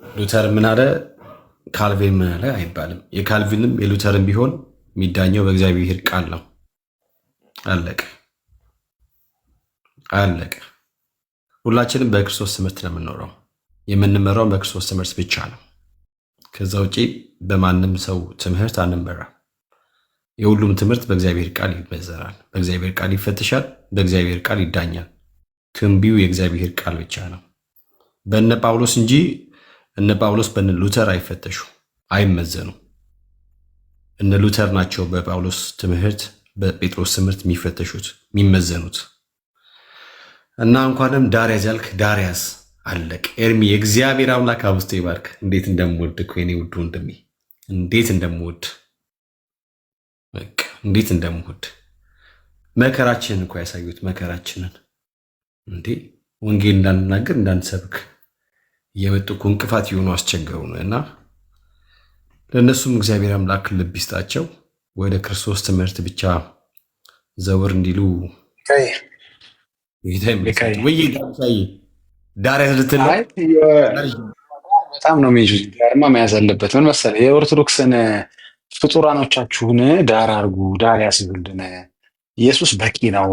ሉተር ምን አለ ካልቪን ምን አለ አይባልም። የካልቪንም የሉተርም ቢሆን የሚዳኘው በእግዚአብሔር ቃል ነው። አለቀ። ሁላችንም በክርስቶስ ትምህርት ነው የምንኖረው። የምንመራው በክርስቶስ ትምህርት ብቻ ነው። ከዛ ውጪ በማንም ሰው ትምህርት አንመራም። የሁሉም ትምህርት በእግዚአብሔር ቃል ይመዘናል፣ በእግዚአብሔር ቃል ይፈትሻል፣ በእግዚአብሔር ቃል ይዳኛል። ትንቢው የእግዚአብሔር ቃል ብቻ ነው። በነ ጳውሎስ እንጂ እነ ጳውሎስ በነ ሉተር አይፈተሹ፣ አይመዘኑ። እነ ሉተር ናቸው በጳውሎስ ትምህርት በጴጥሮስ ትምህርት የሚፈተሹት የሚመዘኑት። እና እንኳንም ዳር ያዝ ያልክ ዳር ያዝ። አለቅ። ኤርሚ የእግዚአብሔር አምላክ አብዝቶ ይባርክ። እንዴት እንደምወድ እኮ የኔ ውድ ወንድሜ፣ እንዴት እንደምወድ በቃ እንዴት እንደምወድ። መከራችንን እኮ ያሳዩት መከራችንን እንዴ ወንጌል እንዳንናገር እንዳንሰብክ እየመጡ እኮ እንቅፋት የሆኑ አስቸገሩ ነው። እና ለእነሱም እግዚአብሔር አምላክ ልብ ይስጣቸው፣ ወደ ክርስቶስ ትምህርት ብቻ ዘወር እንዲሉ ዳር ያስልትል በጣም ነው ዳርማ መያዝ አለበት። ምን መሰለህ የኦርቶዶክስን ፍጡራኖቻችሁን ዳር አርጉ፣ ዳር ያስብልን። ኢየሱስ በቂ ነው።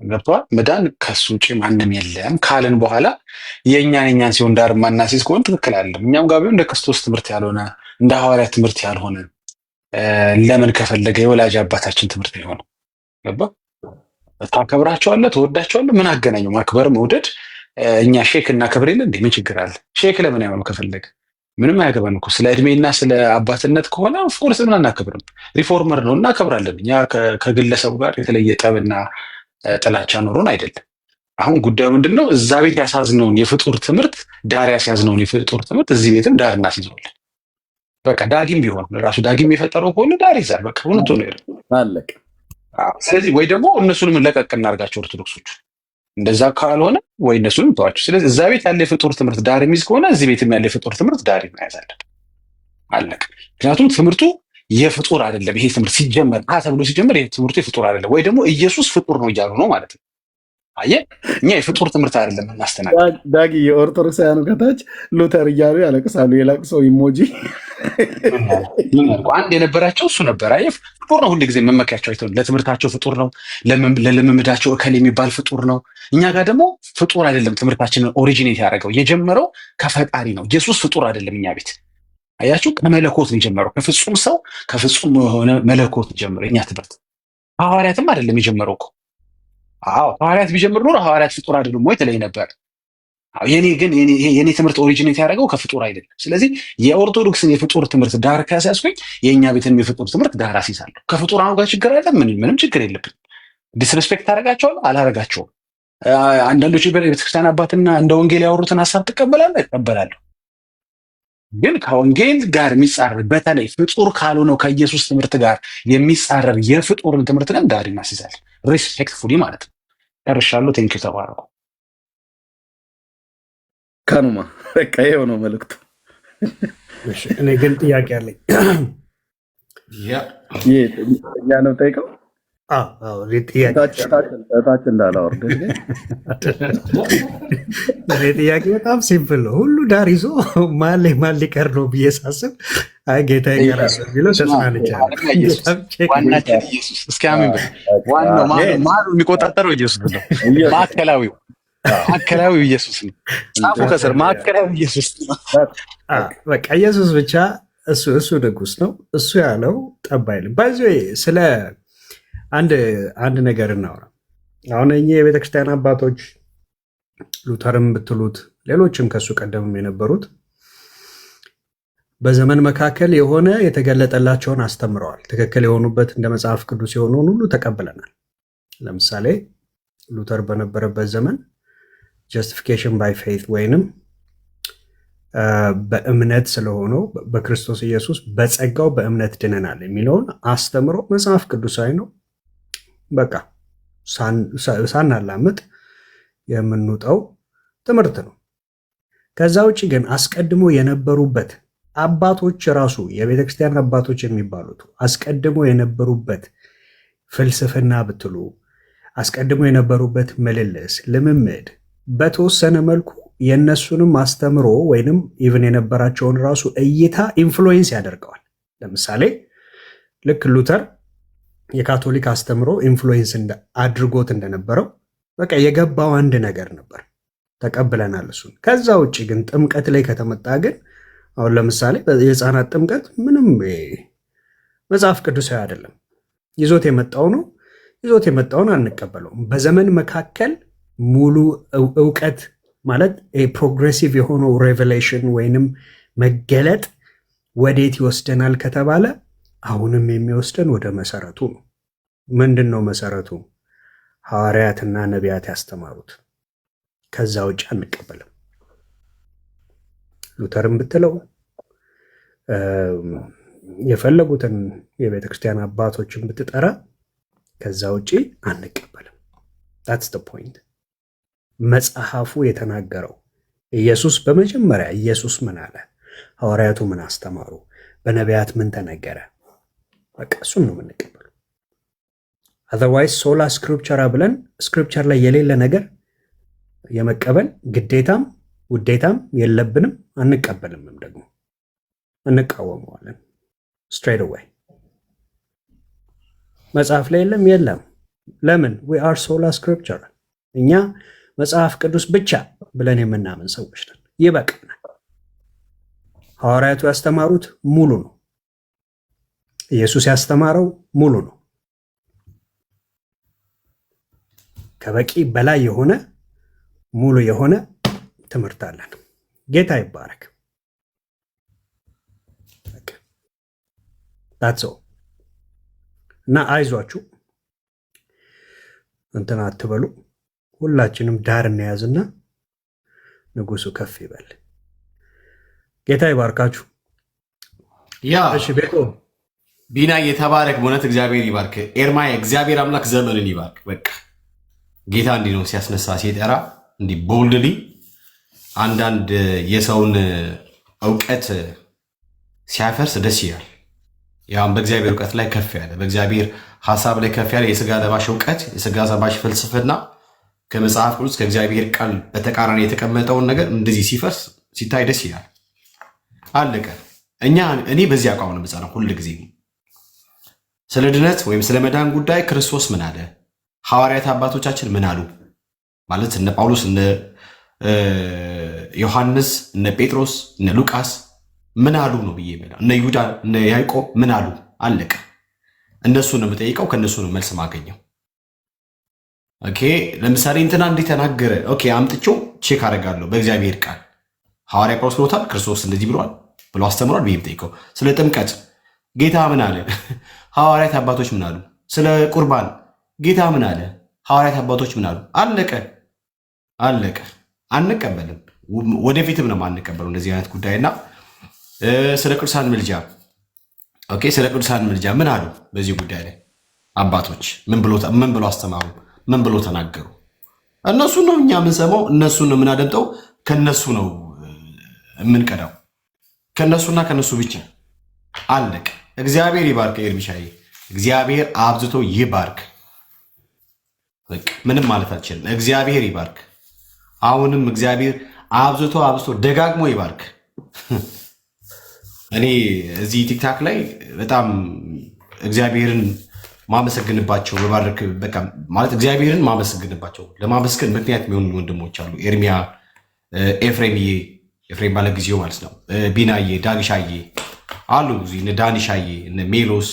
ገብቷል። መዳን ከሱ ውጭ ማንም የለም ካልን በኋላ የእኛን ሲሆን ዳር ማናሲዝ ከሆነ ትክክል አለም። እኛም ጋር ቢሆን እንደ ክርስቶስ ትምህርት ያልሆነ እንደ ሐዋርያ ትምህርት ያልሆነ ለምን ከፈለገ የወላጅ አባታችን ትምህርት የሆነ ገባ። ታከብራቸዋለህ፣ ትወዳቸዋለህ። ምን አገናኘው? ማክበር መውደድ። እኛ ሼክ እናከብር የለ እንዴ? ምን ችግር አለ? ሼክ ለምን አይሆኑ ከፈለገ? ምንም አያገባን እኮ። ስለ እድሜና ስለ አባትነት ከሆነ ኦፍኮርስ ምን አናከብርም? ሪፎርመር ነው እናከብራለን። እኛ ከግለሰቡ ጋር የተለየ ጠብና ጥላቻ ኖሮን አይደለም። አሁን ጉዳዩ ምንድን ነው? እዛ ቤት ያሳዝነውን የፍጡር ትምህርት ዳር ያስያዝነውን የፍጡር ትምህርት እዚህ ቤትም ዳር እናስይዘዋለን። በቃ ዳጊም ቢሆን ራሱ ዳጊም የፈጠረው ከሆነ ዳር ይዛል። በቃ እውነቱ ነው አለቀ። ስለዚህ ወይ ደግሞ እነሱንም ለቀቅ እናርጋቸው ኦርቶዶክሶቹ። እንደዛ ካልሆነ ወይ እነሱንም ተዋቸው። ስለዚህ እዛ ቤት ያለ የፍጡር ትምህርት ዳር የሚይዝ ከሆነ እዚህ ቤትም ያለ የፍጡር ትምህርት ዳር ይያዛለን። አለቀ። ምክንያቱም ትምህርቱ የፍጡር አይደለም። ይሄ ትምህርት ሲጀመር ተብሎ ሲጀመር ይሄ ትምህርቱ የፍጡር አይደለም፣ ወይ ደግሞ ኢየሱስ ፍጡር ነው እያሉ ነው ማለት ነው። አየህ፣ እኛ የፍጡር ትምህርት አይደለም እናስተናግድ። ዳጊ የኦርቶዶክሳውያኑ ከታች ሉተር እያሉ ያለቅሳሉ። የለቅሶ ኢሞጂ አንድ የነበራቸው እሱ ነበር። አየህ፣ ፍጡር ነው ሁልጊዜ መመኪያቸው። አይተው ለትምህርታቸው ፍጡር ነው፣ ለልምምዳቸው እከል የሚባል ፍጡር ነው። እኛ ጋር ደግሞ ፍጡር አይደለም። ትምህርታችንን ኦሪጂኔት ያደረገው የጀመረው ከፈጣሪ ነው። ኢየሱስ ፍጡር አይደለም። እኛ ቤት አያችሁ፣ ከመለኮት ነው የጀመረው። ከፍጹም ሰው ከፍጹም የሆነ መለኮት ጀምሮ የኛ ትምህርት። ሐዋርያትም አይደለም የጀመረው እኮ። አዎ ሐዋርያት ቢጀምር ኖሮ ሐዋርያት ፍጡር አይደሉም ወይ ተለይ ነበር። የኔ ትምህርት ኦሪጂኔት ያደረገው ከፍጡር አይደለም። ስለዚህ የኦርቶዶክስን የፍጡር ትምህርት ዳር ካስያዝኩኝ የእኛ ቤትን የፍጡር ትምህርት ዳር አስይዛለሁ። ከፍጡር አሁን ጋር ችግር አለ? ምንም ችግር የለብን። ዲስሬስፔክት አደርጋቸዋለሁ? አላደርጋቸውም። አንዳንዶች ቤተክርስቲያን አባትና እንደ ወንጌል ያወሩትን ሀሳብ ትቀበላለህ? እቀበላለሁ። ግን ከወንጌል ጋር የሚጻረር በተለይ ፍጡር ካልሆነው ከኢየሱስ ትምህርት ጋር የሚጻረር የፍጡርን ትምህርት ግን ዳር እናስይዛለን። ሪስፔክትፉሊ ማለት ነው። ጨርሻለሁ። ቴንኪው። ተባረኩ። ከኑማ በቃ ይኸው ነው መልዕክቱ። እኔ ግን ጥያቄ አለኝ። እኛ ነው ጠይቀው ታች እንዳላወርድ። ጥያቄ በጣም ሲምፕል ነው። ሁሉ ዳር ይዞ ማን ሊቀር ነው ብዬ ሳስብ አይ ጌታ ይቀራል ቢለው ተጽናንቻለሁ። ዋናችን ኢየሱስ። እስኪ አሜን በል። ዋናው ማኑ የሚቆጣጠረው ኢየሱስ ነው። ማዕከላዊው ኢየሱስ ነው። ጻፉ ከስር ማዕከላዊ ኢየሱስ ነው። በቃ ኢየሱስ ብቻ እሱ ንጉስ ነው። እሱ ያለው ጠብ አይልም። ባይዘዌ ስለ አንድ ነገር እናውራ። አሁን እኚህ የቤተክርስቲያን አባቶች ሉተርም ብትሉት ሌሎችም ከሱ ቀደምም የነበሩት በዘመን መካከል የሆነ የተገለጠላቸውን አስተምረዋል። ትክክል የሆኑበት እንደ መጽሐፍ ቅዱስ የሆነውን ሁሉ ተቀብለናል። ለምሳሌ ሉተር በነበረበት ዘመን ጀስቲፊኬሽን ባይ ፌይት ወይንም በእምነት ስለሆነው በክርስቶስ ኢየሱስ በጸጋው በእምነት ድነናል የሚለውን አስተምሮ መጽሐፍ ቅዱሳዊ ነው። በቃ ሳናላምጥ የምንውጠው ትምህርት ነው። ከዛ ውጭ ግን አስቀድሞ የነበሩበት አባቶች ራሱ የቤተክርስቲያን አባቶች የሚባሉት አስቀድሞ የነበሩበት ፍልስፍና ብትሉ አስቀድሞ የነበሩበት ምልልስ፣ ልምምድ በተወሰነ መልኩ የእነሱንም አስተምሮ ወይንም ኢቭን የነበራቸውን ራሱ እይታ ኢንፍሉዌንስ ያደርገዋል። ለምሳሌ ልክ ሉተር የካቶሊክ አስተምሮ ኢንፍሉዌንስ አድርጎት እንደነበረው በቃ የገባው አንድ ነገር ነበር። ተቀብለናል እሱን። ከዛ ውጭ ግን ጥምቀት ላይ ከተመጣ ግን አሁን ለምሳሌ የህፃናት ጥምቀት ምንም መጽሐፍ ቅዱሳዊ አይደለም። ይዞት የመጣው ነው፣ ይዞት የመጣውን አንቀበለውም። በዘመን መካከል ሙሉ እውቀት ማለት ፕሮግሬሲቭ የሆነው ሬቨሌሽን ወይንም መገለጥ ወዴት ይወስደናል ከተባለ አሁንም የሚወስደን ወደ መሰረቱ ነው። ምንድን ነው መሰረቱ? ሐዋርያትና ነቢያት ያስተማሩት። ከዛ ውጭ አንቀበልም። ሉተርን ብትለው የፈለጉትን የቤተ ክርስቲያን አባቶችን ብትጠራ ከዛ ውጭ አንቀበልም። ታትስ ዘ ፖይንት። መጽሐፉ የተናገረው ኢየሱስ በመጀመሪያ ኢየሱስ ምን አለ? ሐዋርያቱ ምን አስተማሩ? በነቢያት ምን ተነገረ? በቃ እሱን ነው የምንቀበለው። አዘርዋይዝ ሶላ ስክሪፕቸራ ብለን ስክሪፕቸር ላይ የሌለ ነገር የመቀበል ግዴታም ውዴታም የለብንም። አንቀበልምም፣ ደግሞ እንቃወመዋለን። ስትሬት አዌይ መጽሐፍ ላይ የለም። ለምን? ዊ አር ሶላ ስክሪፕቸር። እኛ መጽሐፍ ቅዱስ ብቻ ብለን የምናምን ሰዎች ነን። ይበቃናል። ሐዋርያቱ ያስተማሩት ሙሉ ነው። ኢየሱስ ያስተማረው ሙሉ ነው። ከበቂ በላይ የሆነ ሙሉ የሆነ ትምህርት አለን። ጌታ ይባረክ። ታትሶ እና አይዟችሁ፣ እንትን አትበሉ። ሁላችንም ዳር እንያዝና ንጉሱ ከፍ ይበል። ጌታ ይባርካችሁ። ያ እሺ ቤቶ ቢና የተባረክ፣ በእውነት እግዚአብሔር ይባርክ። ኤርማያ እግዚአብሔር አምላክ ዘመንን ይባርክ። በቃ ጌታ እንዲህ ነው ሲያስነሳ ሲጠራ፣ እንዲህ ቦልድሊ አንዳንድ የሰውን እውቀት ሲያፈርስ ደስ ይላል። ያም በእግዚአብሔር እውቀት ላይ ከፍ ያለ በእግዚአብሔር ሀሳብ ላይ ከፍ ያለ የስጋ ለባሽ እውቀት የስጋ ለባሽ ፍልስፍና ከመጽሐፍ ቅዱስ ከእግዚአብሔር ቃል በተቃራኒ የተቀመጠውን ነገር እንደዚህ ሲፈርስ ሲታይ ደስ ይላል። አለቀ። እኔ በዚህ አቋም ነው የምጸናው ሁል ጊዜ። ስለ ድነት ወይም ስለ መዳን ጉዳይ ክርስቶስ ምን አለ? ሐዋርያት አባቶቻችን ምን አሉ? ማለት እነ ጳውሎስ፣ እነ ዮሐንስ፣ እነ ጴጥሮስ፣ እነ ሉቃስ ምን አሉ ነው ብዬ ይመጣ። እነ ይሁዳ፣ እነ ያዕቆብ ምን አሉ? አለቀ። እነሱ ነው የምጠይቀው፣ ከእነሱ ነው መልስ ማገኘው። ኦኬ፣ ለምሳሌ እንትና እንዲህ ተናገረ፣ ኦኬ፣ አምጥቼው ቼክ አደርጋለሁ በእግዚአብሔር ቃል። ሐዋርያ ጳውሎስ ብሎታል፣ ክርስቶስ እንደዚህ ብሏል ብሎ አስተምሯል ብዬ የምጠይቀው። ስለ ጥምቀት ጌታ ምን አለ? ሐዋርያት አባቶች ምን አሉ? ስለ ቁርባን ጌታ ምን አለ? ሐዋርያት አባቶች ምን አሉ? አለቀ አለቀ። አንቀበልም፣ ወደፊትም ነው አንቀበለው እንደዚህ አይነት ጉዳይና ስለ ቅዱሳን ምልጃ ኦኬ፣ ስለ ቅዱሳን ምልጃ ምን አሉ? በዚህ ጉዳይ ላይ አባቶች ምን ብሎ አስተማሩ? ምን ብሎ ተናገሩ? እነሱ ነው እኛ የምንሰማው፣ እነሱ ነው የምናደምጠው፣ ከነሱ ነው የምንቀዳው፣ ከነሱና ከነሱ ብቻ። አለቀ። እግዚአብሔር ይባርክ ኤርሚሻዬ፣ እግዚአብሔር አብዝቶ ይባርክ። ምንም ማለት አልችልም። እግዚአብሔር ይባርክ። አሁንም እግዚአብሔር አብዝቶ ደጋግሞ ይባርክ። እኔ እዚህ ቲክታክ ላይ በጣም እግዚአብሔርን ማመሰግንባቸው በባረክ በቃ ማለት እግዚአብሔርን ማመሰግንባቸው ለማመስገን ምክንያት የሚሆኑ ወንድሞች አሉ። ኤርሚያ፣ ኤፍሬም ባለጊዜው ማለት ነው፣ ቢናዬ፣ ዳግሻዬ አሉ እዚህ እነ ዳኒሻዬ፣ እነ ሜሎስ።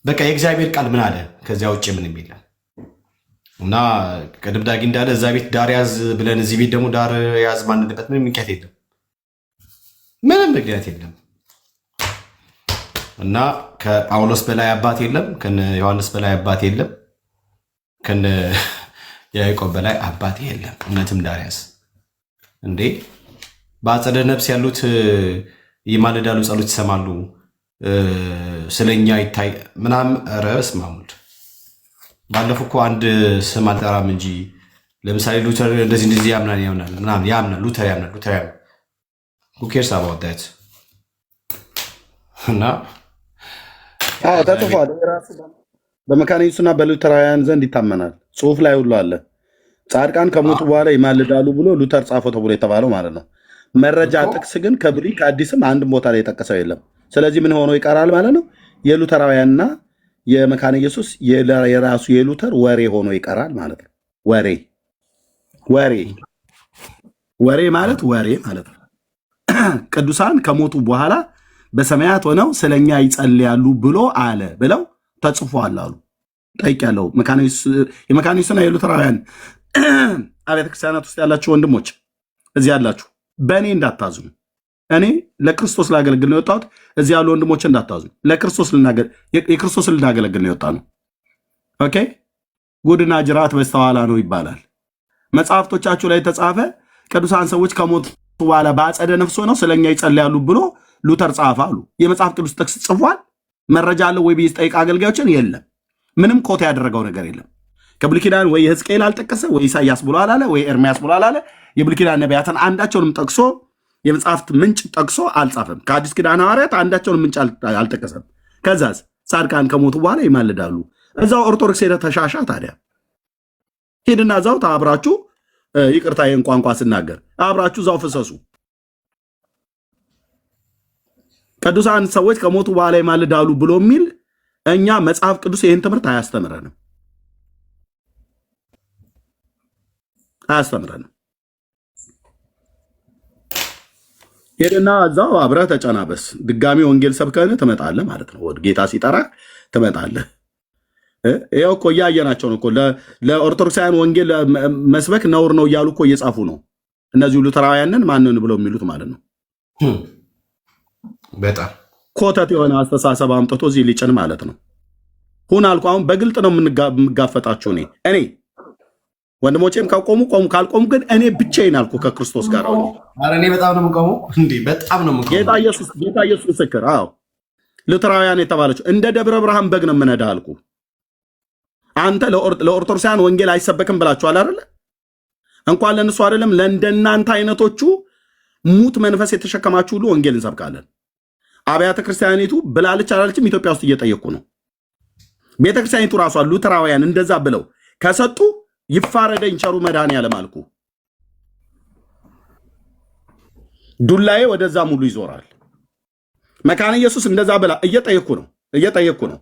በቃ የእግዚአብሔር ቃል ምን አለ? ከዚያ ውጭ ምንም የለም። እና ቅድም ዳጊ እንዳለ እዛ ቤት ዳር ያዝ ብለን እዚህ ቤት ደግሞ ዳር ያዝ ማንልበት ምንም ምክንያት የለም፣ ምንም ምክንያት የለም። እና ከጳውሎስ በላይ አባት የለም፣ ከነ ዮሐንስ በላይ አባት የለም፣ ከነ ያዕቆብ በላይ አባት የለም። እውነትም ዳር ያዝ እንዴ! በአጸደ ነፍስ ያሉት ይማልዳሉ፣ ጸሎት ይሰማሉ፣ ስለኛ ይታይ ምናምን። ኧረ በስመ አብ ወልድ። ባለፈው እኮ አንድ ስም አልጠራም እንጂ ለምሳሌ ሉተር እንደዚህ ያምናል ምናምን ሉተር ያምናል who cares about that? እና ተጽፏል። በመካነ ኢየሱስና በሉተራውያን ዘንድ ይታመናል። ጽሁፍ ላይ ሁሉ አለ። ጻድቃን ከሞቱ በኋላ ይማልዳሉ ብሎ ሉተር ጻፈው ተብሎ የተባለው ማለት ነው። መረጃ ጥቅስ ግን ከብሉይ ከአዲስም አንድም ቦታ ላይ የጠቀሰው የለም። ስለዚህ ምን ሆኖ ይቀራል ማለት ነው? የሉተራውያንና የመካነ ኢየሱስ የራሱ የሉተር ወሬ ሆኖ ይቀራል ማለት ነው። ወሬ ወሬ ማለት ነው። ቅዱሳን ከሞቱ በኋላ በሰማያት ሆነው ስለኛ ይጸልያሉ ብሎ አለ ብለው ተጽፏል አሉ። ጠይቄያለሁ። የመካኒሱና የሉተራውያን አብያተ ክርስቲያናት ውስጥ ያላችሁ ወንድሞች እዚህ ያላችሁ በእኔ እንዳታዝኑ። እኔ ለክርስቶስ ላገለግል ነው የወጣሁት። እዚህ ያሉ ወንድሞች እንዳታዝኑ። የክርስቶስ ልናገለግል ነው የወጣ ነው። ኦኬ። ጉድና ጅራት በስተኋላ ነው ይባላል። መጽሐፍቶቻችሁ ላይ የተጻፈ ቅዱሳን ሰዎች ከሞቱ በኋላ በአጸደ ነፍስ ሆነው ስለኛ ይጸልያሉ ብሎ ሉተር ጻፈ አሉ። የመጽሐፍ ቅዱስ ጥቅስ ጽፏል? መረጃ አለው ወይ ብዬ ስጠይቅ አገልጋዮችን የለም። ምንም ኮት ያደረገው ነገር የለም። ከብሉይ ኪዳን ወይ ሕዝቅኤል አልጠቀሰ፣ ወይ ኢሳያስ ብሎ አላለ፣ ወይ ኤርሚያስ ብሎ አላለ። የብሉይ ኪዳን ነቢያትን አንዳቸውንም ጠቅሶ የመጽሐፍት ምንጭ ጠቅሶ አልጻፈም። ከአዲስ ኪዳን ሐዋርያት አንዳቸውን ምንጭ አልጠቀሰም። ከዛስ ጻድቃን ከሞቱ በኋላ ይማልዳሉ። እዛው ኦርቶዶክስ ሄደ ተሻሻ። ታዲያ ሄድና እዛው አብራችሁ ይቅርታ፣ ይህን ቋንቋ ስናገር አብራችሁ እዛው ፍሰሱ። ቅዱሳን ሰዎች ከሞቱ በኋላ ይማልዳሉ ብሎ የሚል እኛ መጽሐፍ ቅዱስ ይህን ትምህርት አያስተምረንም። ሄድና እዛው አብረህ ተጨናበስ። ድጋሚ ወንጌል ሰብከን ትመጣለህ ማለት ነው። ጌታ ሲጠራ ትመጣለህ። ይኸው እኮ እያየናቸው ነው እኮ ለኦርቶዶክሳውያን ወንጌል መስበክ ነውር ነው እያሉ እኮ እየጻፉ ነው። እነዚሁ ሉተራውያንን ማንን ብለው የሚሉት ማለት ነው። በጣም ኮተት የሆነ አስተሳሰብ አምጥቶ እዚህ ሊጭን ማለት ነው። ሁን አልኩ። አሁን በግልጥ ነው የምጋፈጣችሁ። እኔ ወንድሞቼም ካልቆሙ ቆሙ፣ ካልቆሙ ግን እኔ ብቻዬን አልኩ ከክርስቶስ ጋር። እኔ በጣም ነው የምቆመው። በጣም ነው የምቆመው። ጌታ ኢየሱስ ምስክር። አዎ ሉተራውያን የተባለችው እንደ ደብረ ብርሃን በግ ነው የምነዳ አልኩ። አንተ ለኦርቶዶክሳውያን ወንጌል አይሰበክም ብላችኋል አይደለ? እንኳን ለእነሱ አይደለም ለእንደናንተ አይነቶቹ ሙት መንፈስ የተሸከማችሁ ሁሉ ወንጌል እንሰብካለን። አብያተ ክርስቲያኒቱ ብላለች አላለችም ኢትዮጵያ ውስጥ እየጠየቁ ነው። ቤተክርስቲያኒቱ ራሷ ሉተራውያን እንደዛ ብለው ከሰጡ ይፋረደኝ ቸሩ መድኃኔዓለም አልኩ። ዱላዬ ወደዛ ሙሉ ይዞራል። መካነ ኢየሱስ እንደዛ ብላ እየጠየቅኩ ነው።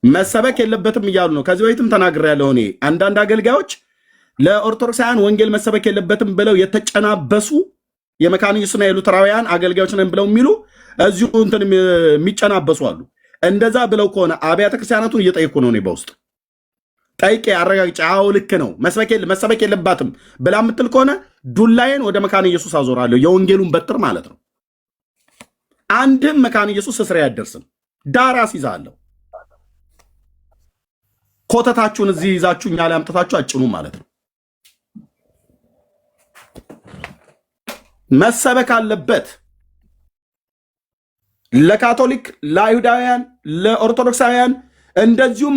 መሰበክ የለበትም እያሉ ነው። ከዚህ በፊትም ተናግሬያለሁ። እኔ አንዳንድ አገልጋዮች ለኦርቶዶክሳውያን ወንጌል መሰበክ የለበትም ብለው የተጨናበሱ የመካነ ኢየሱስና የሉተራውያን አገልጋዮች ነን ብለው የሚሉ እዚሁ እንትን የሚጨናበሱ አሉ። እንደዛ ብለው ከሆነ አብያተ ክርስቲያናቱን እየጠየቅኩ ነው። እኔ በውስጥ ጠይቄ አረጋግጬ አዎ ልክ ነው መሰበክ የለባትም ብላ የምትል ከሆነ ዱላዬን ወደ መካነ ኢየሱስ አዞራለሁ። የወንጌሉን በትር ማለት ነው። አንድም መካነ ኢየሱስ እስሬ አያደርስም። ዳር አስይዛለሁ። ኮተታችሁን እዚህ ይዛችሁ እኛ ላይ አምጥታችሁ አጭኑ ማለት ነው። መሰበክ አለበት። ለካቶሊክ፣ ለአይሁዳውያን፣ ለኦርቶዶክሳውያን እንደዚሁ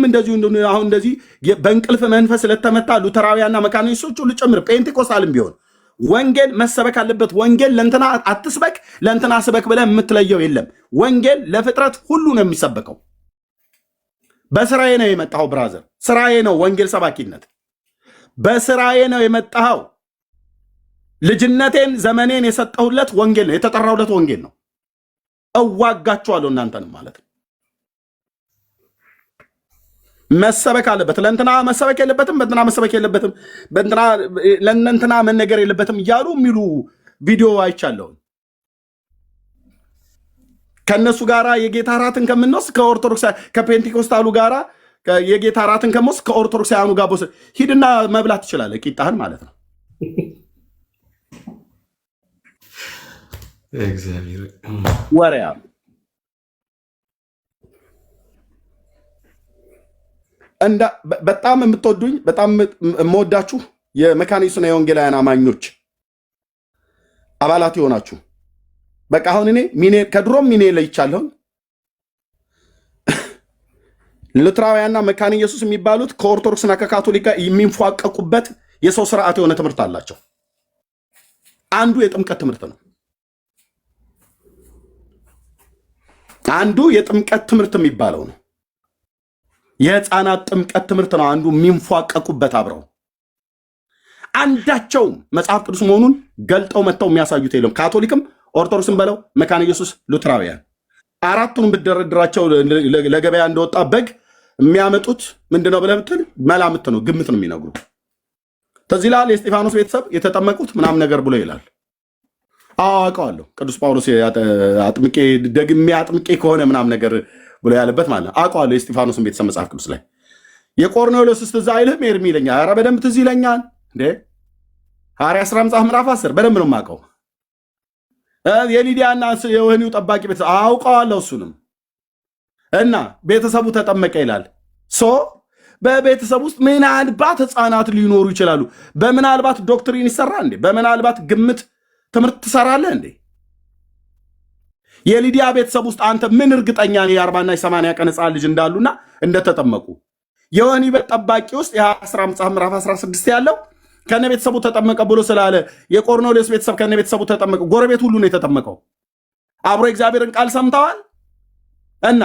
አሁን እንደዚህ በእንቅልፍ መንፈስ ስለተመታ ሉተራውያንና መካነ ኢየሱሶች ሁሉ ጭምር ፔንቴኮስታልም ቢሆን ወንጌል መሰበክ አለበት። ወንጌል ለእንትና አትስበክ ለእንትና ስበክ ብለህ የምትለየው የለም። ወንጌል ለፍጥረት ሁሉ ነው የሚሰበከው። በስራዬ ነው የመጣኸው ብራዘር፣ ስራዬ ነው ወንጌል ሰባኪነት። በስራዬ ነው የመጣኸው። ልጅነቴን ዘመኔን የሰጠሁለት ወንጌል ነው፣ የተጠራሁለት ወንጌል ነው። እዋጋችኋለሁ እናንተንም ማለት ነው። መሰበክ አለበት። ለእንትና መሰበክ የለበትም፣ በእንትና መሰበክ የለበትም፣ ለእንትና መነገር የለበትም እያሉ የሚሉ ቪዲዮ አይቻለሁ። ከእነሱ ጋራ የጌታ ራትን ከምንወስድ ከፔንቴኮስታሉ ጋራ የጌታ ራትን ከምንወስድ ከኦርቶዶክሳውያኑ ጋር ቦስ ሂድና መብላት ትችላለህ፣ ቂጣህን ማለት ነው። ወሬያ በጣም የምትወዱኝ በጣም የምወዳችሁ የመካነ ኢየሱስና የወንጌላውያን አማኞች አባላት የሆናችሁ በቃ አሁን እኔ ከድሮም ሚኔ ለይቻለሁ። ሉተራውያንና መካነ ኢየሱስ የሚባሉት ከኦርቶዶክስና ከካቶሊክ ጋር የሚንፏቀቁበት የሰው ስርዓት የሆነ ትምህርት አላቸው። አንዱ የጥምቀት ትምህርት ነው። አንዱ የጥምቀት ትምህርት የሚባለው ነው። የህፃናት ጥምቀት ትምህርት ነው። አንዱ የሚንፏቀቁበት አብረው አንዳቸውም መጽሐፍ ቅዱስ መሆኑን ገልጠው መጥተው የሚያሳዩት የለም። ካቶሊክም ኦርቶዶክስም በለው መካነ ኢየሱስ፣ ሉተራውያን አራቱንም ብትደረድራቸው ለገበያ እንደወጣ በግ የሚያመጡት ምንድነው ብለህ ብትል መላምት ነው፣ ግምት ነው የሚነግሩ። ተዚህ ይላል የእስጢፋኖስ ቤተሰብ የተጠመቁት ምናምን ነገር ብሎ ይላል። አውቀዋለሁ ቅዱስ ጳውሎስ አጥምቄ ደግሜ አጥምቄ ከሆነ ምናምን ነገር ብሎ ያለበት ማለት ነው። አውቀዋለሁ የእስጢፋኖስን ቤተሰብ መጽሐፍ ቅዱስ ላይ። የቆርኔሌዎስ ትዝ አይልህም? ኤርሚ ይለኛል። ኧረ በደንብ ትዝ ይለኛል እንዴ። ሐዋርያት ሥራ መጽሐፍ ምዕራፍ 10 በደንብ ነው የማውቀው። የሊዲያና የወህኒው ጠባቂ ቤተሰብ አውቀዋለሁ እሱንም። እና ቤተሰቡ ተጠመቀ ይላል። በቤተሰብ ውስጥ ምናልባት ህፃናት ሊኖሩ ይችላሉ። በምናልባት ዶክትሪን ይሰራል እንዴ? በምናልባት ግምት ትምህርት ትሰራለህ እንዴ? የሊዲያ ቤተሰብ ውስጥ አንተ ምን እርግጠኛ ነህ የ40 እና የ80 ቀን ህፃን ልጅ እንዳሉና እንደተጠመቁ? የወህኒ ቤት ጠባቂ ውስጥ የ10 መጽሐፍ ምዕራፍ 16 ያለው ከነ ቤተሰቡ ተጠመቀ ብሎ ስላለ የቆርኔሌዎስ ቤተሰብ ከነ ቤተሰቡ ተጠመቀ። ጎረቤት ሁሉ ነው የተጠመቀው። አብሮ እግዚአብሔርን ቃል ሰምተዋል። እና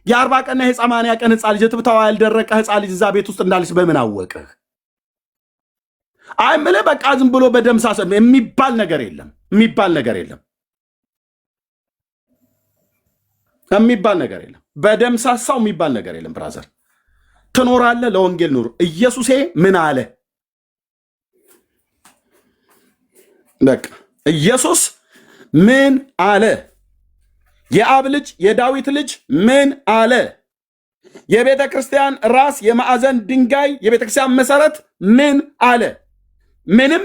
የ40 ቀንና የ80 ቀን ህፃን ልጅ ትብታዋ ያልደረቀ ህፃን ልጅ እዛ ቤት ውስጥ እንዳለች በምን አወቅህ? አይ ምለ በቃ ዝም ብሎ በደምሳስ የሚባል ነገር የለም። የሚባል ነገር የለም። በደምሳሳው የሚባል ነገር የለም። ብራዘር ትኖራለህ፣ ለወንጌል ኑር። ኢየሱሴ ምን አለ? በቃ ኢየሱስ ምን አለ? የአብ ልጅ የዳዊት ልጅ ምን አለ? የቤተ ክርስቲያን ራስ የማዕዘን ድንጋይ የቤተ ክርስቲያን መሰረት ምን አለ? ምንም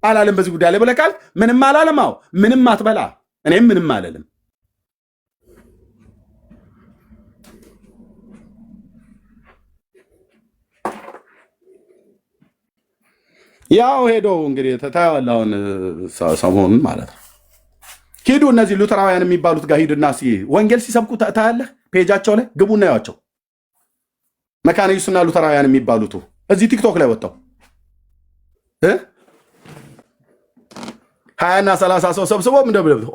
አላለም። በዚህ ጉዳይ ላይ ብለካል። ምንም አላለም። አዎ ምንም አትበላ። እኔም ምንም አለልም። ያው ሄዶ እንግዲህ ታያለህ። አሁን ሰሞኑን ማለት ነው ሂዱ እነዚህ ሉተራውያን የሚባሉት ጋር ሂድና ወንጌል ሲሰብኩ ታያለህ። ፔጃቸው ላይ ግቡና ያቸው መካነ ኢየሱስና ሉተራውያን የሚባሉት እዚህ ቲክቶክ ላይ ወጣው 20 እና 30 ሰው ሰብስቦ ምንድነው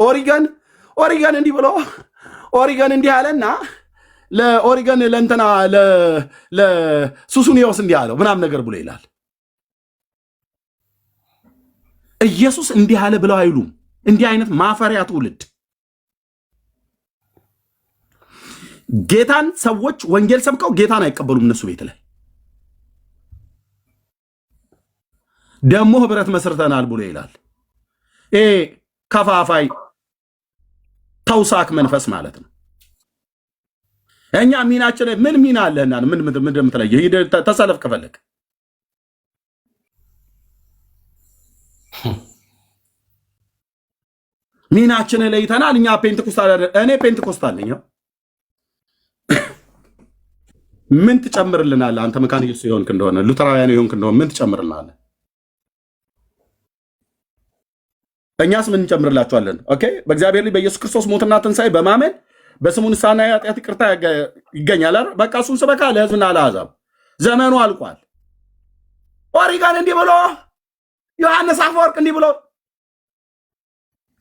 ኦሪገን እንዲህ ብሎ ኦሪገን እንዲህ አለና ለኦሪገን ለእንትና ለሱሱኒዮስ እንዲህ አለው ምናምን ነገር ብሎ ይላል። ኢየሱስ እንዲህ አለ ብለው አይሉም። እንዲህ አይነት ማፈሪያ ትውልድ ጌታን ሰዎች ወንጌል ሰብከው ጌታን አይቀበሉም። እነሱ ቤት ላይ ደግሞ ህብረት መስርተናል ብሎ ይላል። ከፋፋይ ተውሳክ መንፈስ ማለት ነው። እኛ ሚናችን ምን ሚና አለህና ምን እንደምትለየ ሂደህ ተሰለፍ ከፈለክ ሚናችን ለይተናል። እኛ ፔንቴኮስታል እኔ ፔንቴኮስታል ነኝ። ምን ትጨምርልናለህ አንተ? መካነ ኢየሱስ ይሆንክ እንደሆነ ሉተራውያን ይሆንክ እንደሆነ ምን ትጨምርልናለህ? እኛስ ምን እንጨምርላችኋለን? ኦኬ በእግዚአብሔር ላይ በኢየሱስ ክርስቶስ ሞትና ትንሣኤ በማመን በስሙ ንስሐና የኃጢአት ይቅርታ ይገኛል። በቃ እሱን ስበካ ለህዝብና ለአሕዛብ። ዘመኑ አልቋል። ኦሪጋን እንዲህ ብሎ ዮሐንስ አፈወርቅ እንዲህ ብሎ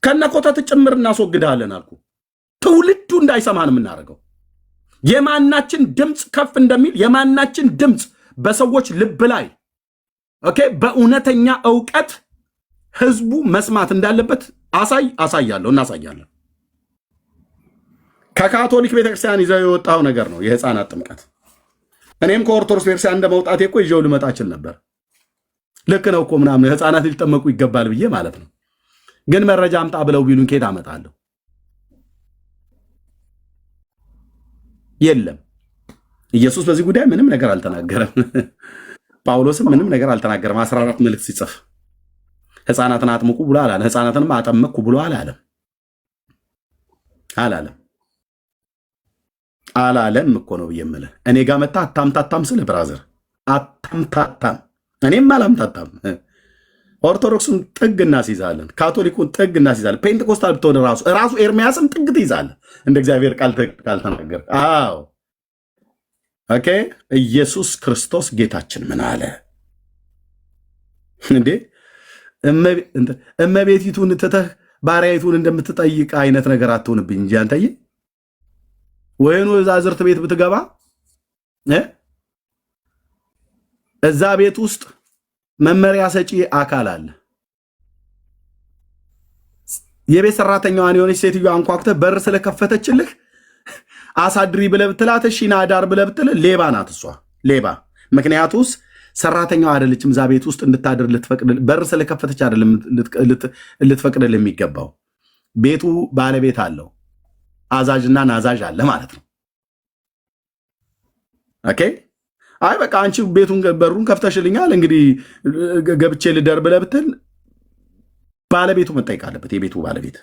ከነኮተት ጭምር እናስወግዳለን አልኩ። ትውልዱ እንዳይሰማን የምናደርገው የማናችን ድምፅ ከፍ እንደሚል የማናችን ድምፅ በሰዎች ልብ ላይ ኦኬ በእውነተኛ ዕውቀት ህዝቡ መስማት እንዳለበት አሳያለሁ፣ እናሳያለን። ከካቶሊክ ቤተክርስቲያን ይዘው የወጣው ነገር ነው የህፃናት ጥምቀት። እኔም ከኦርቶዶክስ ቤተክርስቲያን እንደመውጣቴ እኮ ይዤው ልመጣ እችል ነበር። ልክ ነው እኮ ምናምን ህፃናት ሊጠመቁ ይገባል ብዬ ማለት ነው። ግን መረጃ አምጣ ብለው ቢሉን ከየት አመጣለሁ? የለም። ኢየሱስ በዚህ ጉዳይ ምንም ነገር አልተናገረም። ጳውሎስም ምንም ነገር አልተናገረም። 14 መልእክት ሲጽፍ ህፃናትን አጥምቁ ብሎ አላለም። ህፃናትንም አጠመቅኩ ብሎ አላለም እኮ ነው ብዬ የምልህ። እኔ ጋር መታ አታምታታም ስልህ ብራዘር አታምታታም፣ እኔም አላምታታም። ኦርቶዶክሱን ጥግ እናስይዛለን፣ ካቶሊኩን ጥግ እናስይዛለን። ፔንቴኮስታል ብትሆን ራሱ ኤርሚያስም ጥግ ትይዛለህ እንደ እግዚአብሔር ቃል ካልተናገር። አዎ ኦኬ። ኢየሱስ ክርስቶስ ጌታችን ምን አለ እንዴ? እመቤቲቱን ትተህ ባሪያይቱን እንደምትጠይቅ አይነት ነገር አትሆንብኝ እንጂ አንተዬ። ወይኑ ዛዝርት ቤት ብትገባ እዛ ቤት ውስጥ መመሪያ ሰጪ አካል አለ። የቤት ሰራተኛዋን የሆነች ሴትዮ አንኳኩተህ በር ስለከፈተችልህ አሳድሪ ብለህ ብትላት እሺ ና ዳር ብለህ ብትል ሌባ ናት እሷ ሌባ። ምክንያቱስ ሰራተኛው አይደለችም እዛ ቤት ውስጥ እንድታድር ልትፈቅድ በር ስለከፈተች አይደለም ልትፈቅድል የሚገባው። ቤቱ ባለቤት አለው፣ አዛዥና ናዛዥ አለ ማለት ነው። ኦኬ አይ በቃ አንቺ ቤቱን በሩን ከፍተሽልኛል እንግዲህ ገብቼ ልደር ብለህ ብትል ባለቤቱ መጠየቅ አለበት። የቤቱ ባለቤት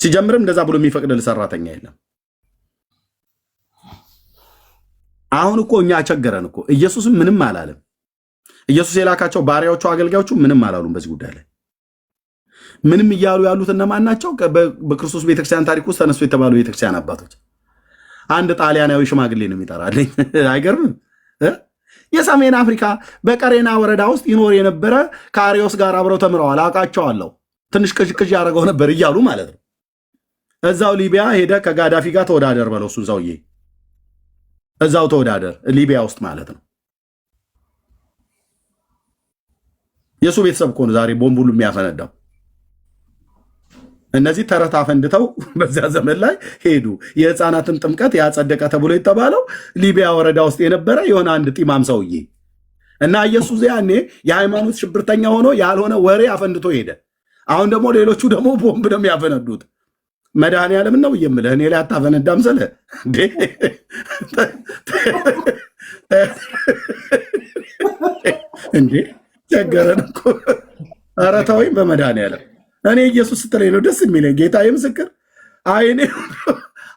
ሲጀምርም እንደዛ ብሎ የሚፈቅድል ሰራተኛ የለም። አሁን እኮ እኛ ቸገረን እኮ። ኢየሱስም ምንም አላለም። ኢየሱስ የላካቸው ባሪያዎቹ አገልጋዮቹ ምንም አላሉም በዚህ ጉዳይ ላይ። ምንም እያሉ ያሉት እነማን ናቸው? በክርስቶስ ቤተክርስቲያን ታሪክ ውስጥ ተነሱ የተባሉ ቤተክርስቲያን አባቶች። አንድ ጣሊያናዊ ሽማግሌ ነው የሚጠራልኝ። አይገርምም? የሰሜን አፍሪካ በቀሬና ወረዳ ውስጥ ይኖር የነበረ ከአሪዮስ ጋር አብረው ተምረዋል፣ አውቃቸዋለሁ፣ ትንሽ ቅዥቅዥ ያደረገው ነበር እያሉ ማለት ነው። እዛው ሊቢያ ሄደ ከጋዳፊ ጋር ተወዳደር በለው እሱን ሰውዬ እዛው ተወዳደር ሊቢያ ውስጥ ማለት ነው። የእሱ ቤተሰብ እኮ ነው ዛሬ ቦምብ ሁሉ የሚያፈነዳው። እነዚህ ተረት አፈንድተው በዚያ ዘመን ላይ ሄዱ። የህፃናትን ጥምቀት ያጸደቀ ተብሎ የተባለው ሊቢያ ወረዳ ውስጥ የነበረ የሆነ አንድ ጢማም ሰውዬ እና ኢየሱስ ያኔ የሃይማኖት ሽብርተኛ ሆኖ ያልሆነ ወሬ አፈንድቶ ሄደ። አሁን ደግሞ ሌሎቹ ደግሞ ቦምብ ነው የሚያፈነዱት። መድኃኒዓለም ነው የምልህ እኔ ላይ አታፈነዳም ስለ እንዴ ቸገረን እኮ። ኧረ ተወኝ በመድኃኒዓለም። እኔ ኢየሱስ ስትለኝ ነው ደስ የሚለኝ። ጌታዬ ምስክር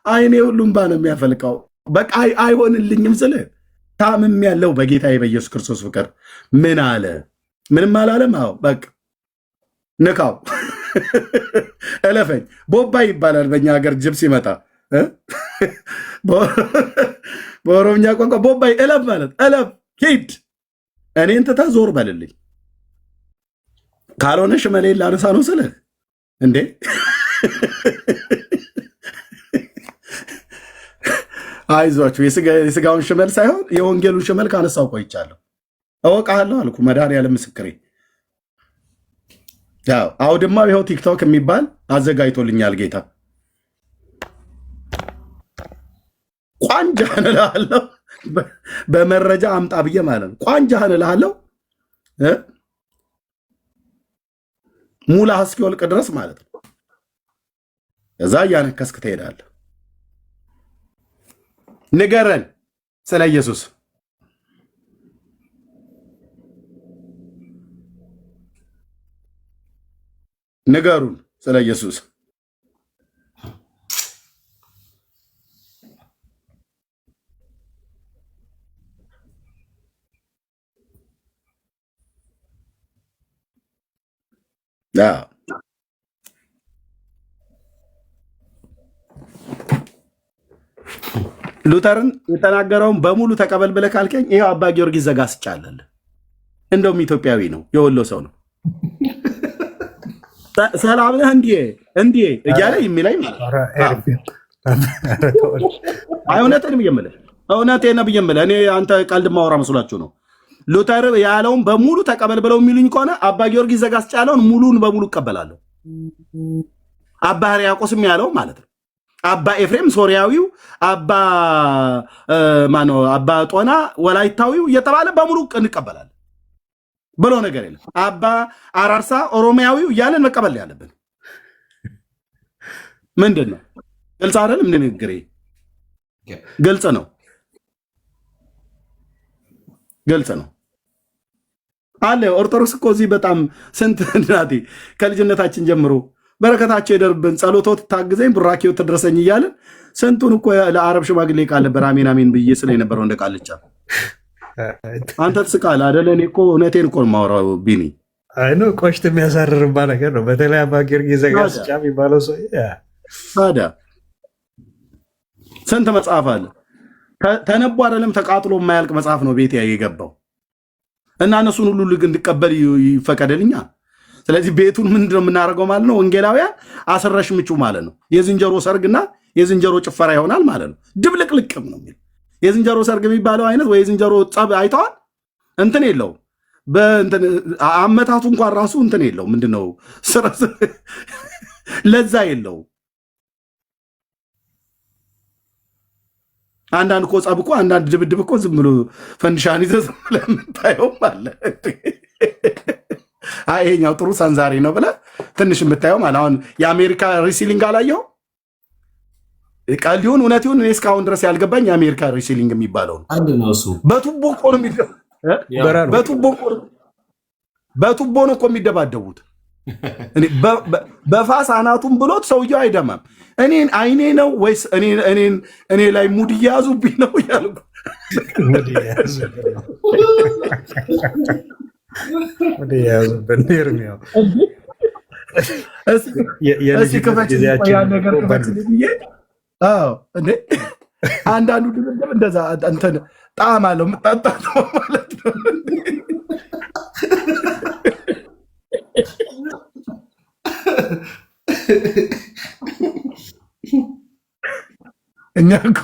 አይኔ ሁሉም ባ ነው የሚያፈልቀው። በቃ አይሆንልኝም ስለ ታምም ያለው በጌታዬ በኢየሱስ ክርስቶስ ፍቅር። ምን አለ? ምንም አላለም። አዎ በቃ ንካው እለፈኝ። ቦባይ ይባላል በእኛ ሀገር ጅብ ሲመጣ በኦሮምኛ ቋንቋ ቦባይ እለፍ ማለት እለፍ፣ ሂድ፣ እኔን ትተህ ዞር በልልኝ። ካልሆነ ሽመሌን ላነሳ ነው ስልህ እንዴ አይዟችሁ። የስጋውን ሽመል ሳይሆን የወንጌሉን ሽመል ካነሳው ቆይቻለሁ። እወቃለሁ አልኩ። መድኃኒዓለም ምስክሬ። ያው አውድማ ይኸው ቲክቶክ የሚባል አዘጋጅቶልኛል ጌታ። ቋንጃህን እልሃለሁ በመረጃ አምጣ ብዬ ማለት ነው። ቋንጃህን እልሃለሁ ሙላህ እስኪወልቅ ድረስ ማለት ነው። እዛ እያነከስክ ትሄዳለህ። ንገረን ስለ ኢየሱስ። ንገሩን ስለ ኢየሱስ። ሉተርን የተናገረውን በሙሉ ተቀበል ብለህ ካልከኝ ይኸው አባ ጊዮርጊስ ዘጋስጫለል። እንደውም ኢትዮጵያዊ ነው፣ የወሎ ሰው ነው። ሰላም ነህ እንዲህ እያለ የሚለኝ እውነቴን ብዬ የምልህ እኔ አንተ ቀልድ ማወራ መስሏችሁ ነው። ሉተር ያለውን በሙሉ ተቀበል ብለው የሚሉኝ ከሆነ አባ ጊዮርጊስ ዘጋስጫ ያለውን ሙሉን በሙሉ እቀበላለሁ። አባ ሕርያቆስም ያለው ማለት ነው። አባ ኤፍሬም ሶሪያዊው፣ አባ ጦና ወላይታዊው እየተባለ በሙሉ እንቀበላለን ብሎ ነገር የለም። አባ አራርሳ ኦሮሚያዊው እያለን መቀበል ያለብን ምንድን ነው? ግልጽ አይደለም? ንግግሬ ግልጽ ነው፣ ግልጽ ነው አለ። ኦርቶዶክስ እኮ እዚህ በጣም ስንት እናቴ ከልጅነታችን ጀምሮ በረከታቸው የደርብን፣ ጸሎቶት ታግዘኝ፣ ቡራኬው ትድረሰኝ እያለን ስንቱን እኮ ለአረብ ሽማግሌ ቃል ነበር አሜን አሜን ብዬ ስለ የነበረው እንደ ቃልቻ። አንተ ትስቃለህ አይደለ? እኔ እኮ እውነቴን እኮ የማወራው ቢኒ። ቆሽት የሚያሳርርባ ነገር ነው። በተለይ አባ ጊዮርጊስ ዘጋስጫ የሚባለው ሰው ታዲያ ስንት መጽሐፍ አለ ተነቦ አይደለም ተቃጥሎ የማያልቅ መጽሐፍ ነው ቤት የገባው እና እነሱን ሁሉ እንድቀበል ይፈቀደልኛ። ስለዚህ ቤቱን ምንድነው የምናደርገው ማለት ነው? ወንጌላውያን አስረሽ ምቹ ማለት ነው። የዝንጀሮ ሰርግና የዝንጀሮ ጭፈራ ይሆናል ማለት ነው። ድብልቅልቅም ነው የሚል የዝንጀሮ ሰርግ የሚባለው አይነት ወይ የዝንጀሮ ጸብ አይተዋል። እንትን የለውም አመታቱ እንኳን ራሱ እንትን የለው ምንድነው ለዛ የለው። አንዳንድ እኮ ጸብ እኮ አንዳንድ ድብድብ እኮ ዝም ብሎ ፈንሻን ይዘህ ዝም ብለህ የምታየውም አለ። ይሄኛው ጥሩ ሰንዛሪ ነው ብለህ ትንሽ የምታየው ማለት አሁን የአሜሪካ ሪሲሊንግ አላየው ቃል ይሁን እውነት ይሁን እኔ እስካሁን ድረስ ያልገባኝ የአሜሪካ ሪሲሊንግ የሚባለው ነው። አንድ ነው እሱ። በቱቦ እኮ ነው በቱቦ ነው እኮ የሚደባደቡት። በፋስ አናቱን ብሎት ሰውየው አይደማም። እኔን አይኔ ነው ወይስ እኔ ላይ ሙድ እየያዙብኝ ነው እያልኩ አንዳንዱ ድብድብ እንደዛ እንትን ጣዕም አለው የምጣጣ ነው ማለት ነው። እኛ እኮ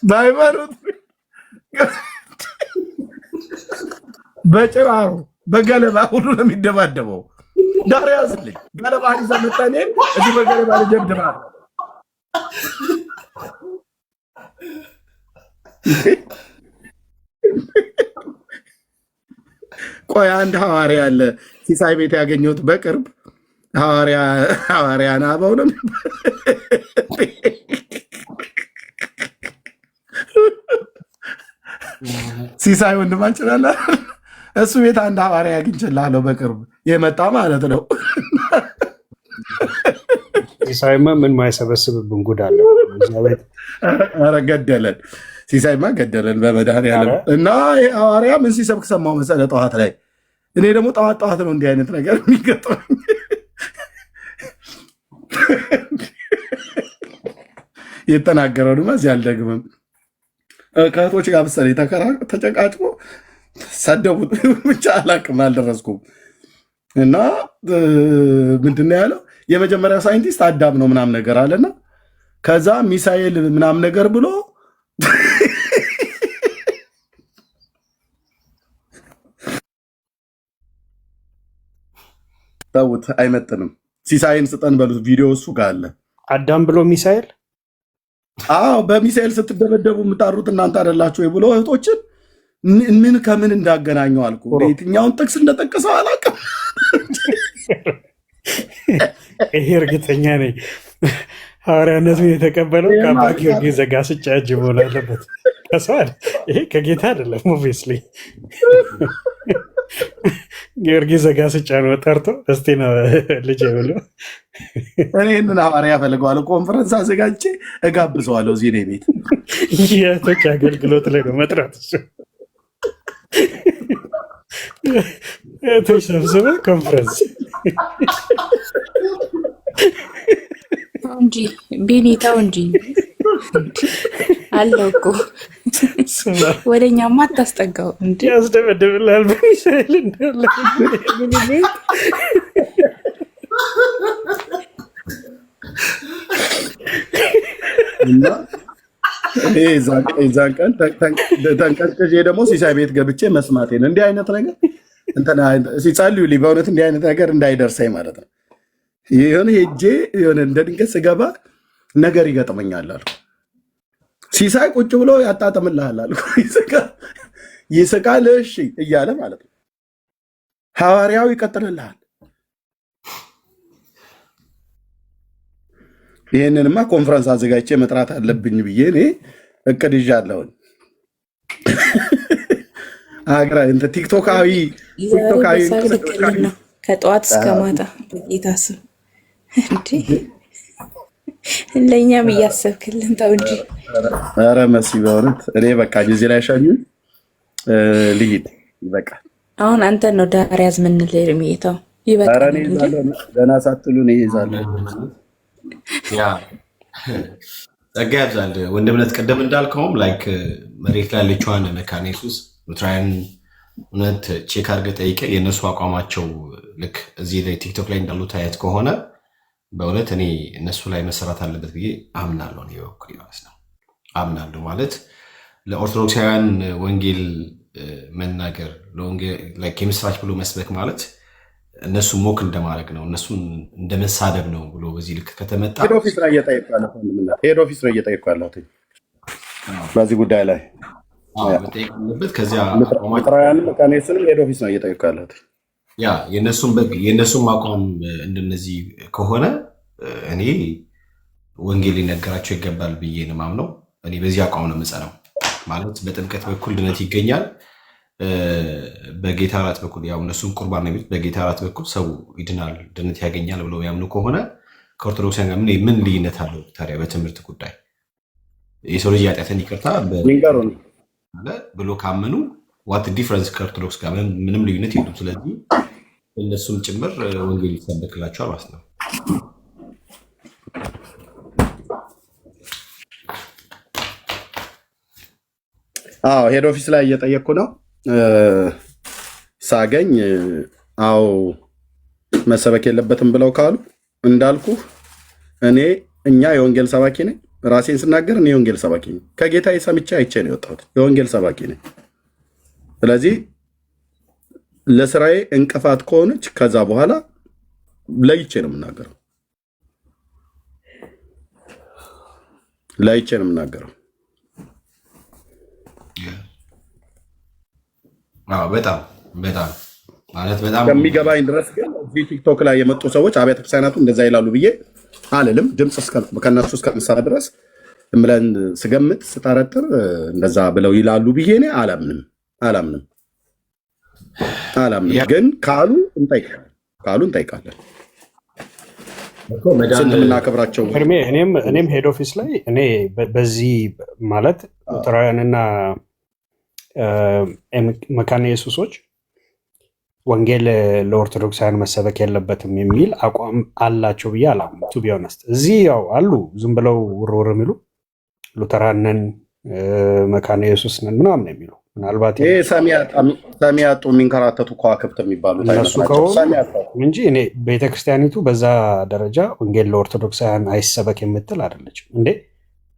በሃይማኖት በጭራሮ በገለባ ሁሉ ነው የሚደባደበው። ዳር ያዝልኝ ገለባ ይዘህ መጣህ እኔን እዚህ በገለባ ልደብድብሃለሁ። ቆይ አንድ ሐዋርያ አለ ሲሳይ ቤት ያገኘሁት በቅርብ ሐዋርያን አበው ነው ሲሳይ ወንድማችን አለ እሱ ቤት አንድ ሐዋርያ አግኝቼልሃለሁ በቅርብ የመጣ ማለት ነው። ሲሳይማ ምን ማይሰበስብብን ጉድ አለ። ኧረ ገደለን፣ ሲሳይማ ገደለን በመድኃኒዓለም። እና ሐዋርያ ምን ሲሰብክ ሰማሁ መሰለህ ጠዋት ላይ። እኔ ደግሞ ጠዋት ነው እንዲህ አይነት ነገር የሚገጥመኝ። የተናገረው ድማ እዚህ አልደግምም። ከእህቶች ጋር መሰለኝ ተጨቃጭቆ ሰደቡት። ብቻ አላቅም አልደረስኩም። እና ምንድን ነው ያለው የመጀመሪያ ሳይንቲስት አዳም ነው ምናምን ነገር አለና ከዛ ሚሳኤል ምናምን ነገር ብሎ ተውት፣ አይመጥንም። ሲሳይን ስጠን በሉት። ቪዲዮ እሱ ጋር አለ። አዳም ብሎ ሚሳኤል። አዎ በሚሳኤል ስትደበደቡ የምጣሩት እናንተ አይደላችሁ ወይ ብሎ እህቶችን ምን ከምን እንዳገናኘው አልኩ። የትኛውን ጥቅስ እንደጠቀሰው አላውቅም። ይሄ እርግጠኛ ነኝ ሐዋርያነቱን የተቀበለው ከአባ ጊዮርጊስ ዘጋስጫ እጅ መሆን አለበት። ከሰዋል ይሄ ከጌታ አይደለም። ኦብቪየስሊ ጊዮርጊስ ዘጋስጫ ነው ጠርቶ እስቲ ነው ልጅ ብሎ እኔ ይህንን ሐዋርያ ፈልገዋለሁ። ኮንፈረንስ አዘጋጅቼ እጋብዘዋለሁ። እዚህ ነው ቤት የቶች አገልግሎት ላይ ነው መጥራት እሱ ቶች ሰብስበ ኮንፈረንስ እንጂ ቢኒታው እንጂ አለው እኮ ወደኛማ አታስጠጋው እንዴ! ያስደበድብላል በሚሳኤል እንዳለ እና የዛን ቀን ተንቀጭቅዤ ደግሞ ሲሳይ ቤት ገብቼ መስማቴን እንዲህ አይነት ነገር ሲጸልዩልኝ በእውነት እንዲህ አይነት ነገር እንዳይደርሰኝ ማለት ነው። ይሁን ሄጄ የሆነ እንደ ድንገት ስገባ ነገር ይገጥመኛል አልኩ። ሲሳይ ቁጭ ብሎ ያጣጥምልሃል አልኩ። ይስቃል እሺ እያለ ማለት ነው። ሐዋርያው ይቀጥልልሃል። ይህንንማ ኮንፈረንስ አዘጋጅቼ መጥራት አለብኝ ብዬ እኔ እቅድ ይዣለሁኝ። ቲክቶካዊ ነው ከጠዋት እስከ ማታ በጌታ ስም እንዴ! ለእኛም እያሰብክልን ተው እንጂ። ኧረ መሲ በእውነት እኔ በቃ ጊዜ ላይ ሻኙኝ ልሂድ በቃ። አሁን አንተን ነው ዳር ያዝ ምንል እርሜታው ይበቃል። ገና ሳትሉ እኔ ይዛለሁ። ጸጋ ያብዛል ወንድምነት። ቀደም እንዳልከውም ላይክ መሬት ላይ ያለችዋን መካነ ኢየሱስ ሉትራውያን እውነት ቼክ አድርገህ ጠይቀህ የእነሱ አቋማቸው ልክ እዚህ ላይ ቲክቶክ ላይ እንዳሉት አያት ከሆነ በእውነት እኔ እነሱ ላይ መሰራት አለበት ብዬ አምናለሁ። እኔ በኩል ማለት ነው አምናለሁ ማለት ለኦርቶዶክሳውያን ወንጌል መናገር የምስራች ብሎ መስበክ ማለት እነሱ ሞክ እንደማድረግ ነው፣ እነሱን እንደመሳደብ ነው ብሎ በዚህ ልክ ከተመጣ ሄድ ኦፊስ ላይ እየጠየቁ ያለሁት ሄድ ኦፊስ ነው እየጠየቁ ያለሁት በዚህ ጉዳይ ላይ መጠየቅ አለበት። ከዚያ ጥራውያን መካኒስንም ሄድ ኦፊስ ነው እየጠየቁ ያለሁት። ያ የእነሱም አቋም እንደነዚህ ከሆነ እኔ ወንጌል ሊነገራቸው ይገባል ብዬ ነው የማምነው። እኔ በዚህ አቋም ነው የምጸናው። ማለት በጥምቀት በኩል ድነት ይገኛል፣ በጌታ እራት በኩል ያው እነሱም ቁርባን ነው የሚሉት፣ በጌታ እራት በኩል ሰው ይድናል፣ ድነት ያገኛል ብለው ያምኑ ከሆነ ከኦርቶዶክሳውያን ጋር ምን ልዩነት አለው ታዲያ? በትምህርት ጉዳይ የሰው ልጅ ኃጢአትን ይቅርታ ብሎ ካመኑ ዋት ዲፍረንስ ከኦርቶዶክስ ጋር ምንም ልዩነት የሉም። ስለዚህ እነሱም ጭምር ወንጌል ይሰበክላቸዋል ማለት ነው። አዎ ሄድ ኦፊስ ላይ እየጠየቅኩ ነው ሳገኝ። አዎ መሰበክ የለበትም ብለው ካሉ እንዳልኩ እኛ የወንጌል ሰባኪ ነኝ። ራሴን ስናገር እኔ የወንጌል ሰባኪ ነኝ። ከጌታ ሰምቼ አይቼ ነው የወጣሁት። የወንጌል ሰባኪ ነኝ። ስለዚህ ለስራዬ እንቅፋት ከሆነች ከዛ በኋላ ለይቼ ነው የምናገረው። በጣም ማለት በጣም ከሚገባኝ ድረስ ግን እዚህ ቲክቶክ ላይ የመጡ ሰዎች አብያተ ክርስቲያናቱ እንደዛ ይላሉ ብዬ አልልም። ድምፅ ከነሱ እስከምሰማ ድረስ ብለን ስገምት ስጠረጥር እንደዛ ብለው ይላሉ ብዬ እኔ አላምንም። ግን ካሉ እንጠይቃለን። ስንት የምናከብራቸው እኔም ሄድ ኦፊስ ላይ እኔ በዚህ ማለት ሉተራውያንና መካነ ኢየሱሶች ወንጌል ለኦርቶዶክሳውያን መሰበክ የለበትም የሚል አቋም አላቸው ብዬ አላምንም። ቱ ቢ ኦነስት እዚህ ያው አሉ ዝም ብለው ውርውር የሚሉ ሉተራንን መካነ ኢየሱስ ነን ምናምን የሚሉ ምናልባት ሰሚ ያጡ የሚንከራተቱ ከዋክብት የሚባሉት እነሱ ከሆኑ እንጂ እኔ ቤተክርስቲያኒቱ በዛ ደረጃ ወንጌል ለኦርቶዶክሳውያን አይሰበክ የምትል አይደለችም እንዴ።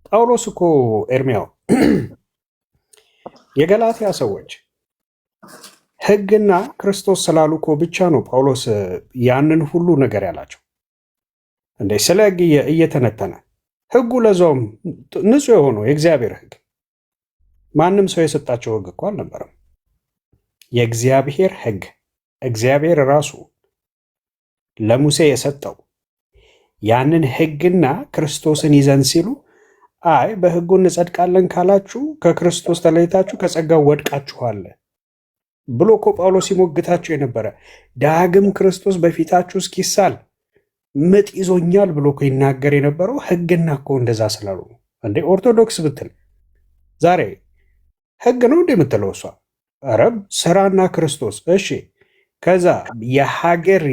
ጳውሎስ እኮ ኤርሚያው የገላትያ ሰዎች ሕግና ክርስቶስ ስላሉ እኮ ብቻ ነው ጳውሎስ ያንን ሁሉ ነገር ያላቸው እንዴ። ስለ ሕግ እየተነተነ ሕጉ ለዛውም ንጹሕ የሆነው የእግዚአብሔር ሕግ ማንም ሰው የሰጣቸው ሕግ እኮ አልነበረም። የእግዚአብሔር ሕግ እግዚአብሔር ራሱ ለሙሴ የሰጠው ያንን ሕግና ክርስቶስን ይዘን ሲሉ አይ በሕጉ እንጸድቃለን ካላችሁ ከክርስቶስ ተለይታችሁ ከጸጋው ወድቃችኋል ብሎ እኮ ጳውሎስ ሲሞግታችሁ የነበረ ዳግም ክርስቶስ በፊታችሁ እስኪሳል ምጥ ይዞኛል ብሎ እኮ ይናገር የነበረው ሕግና እኮ እንደዛ ስላሉ ነው እንዴ። ኦርቶዶክስ ብትል ዛሬ ሕግ ነው እንደ የምትለው እሷ አረብ ስራና ክርስቶስ እሺ። ከዛ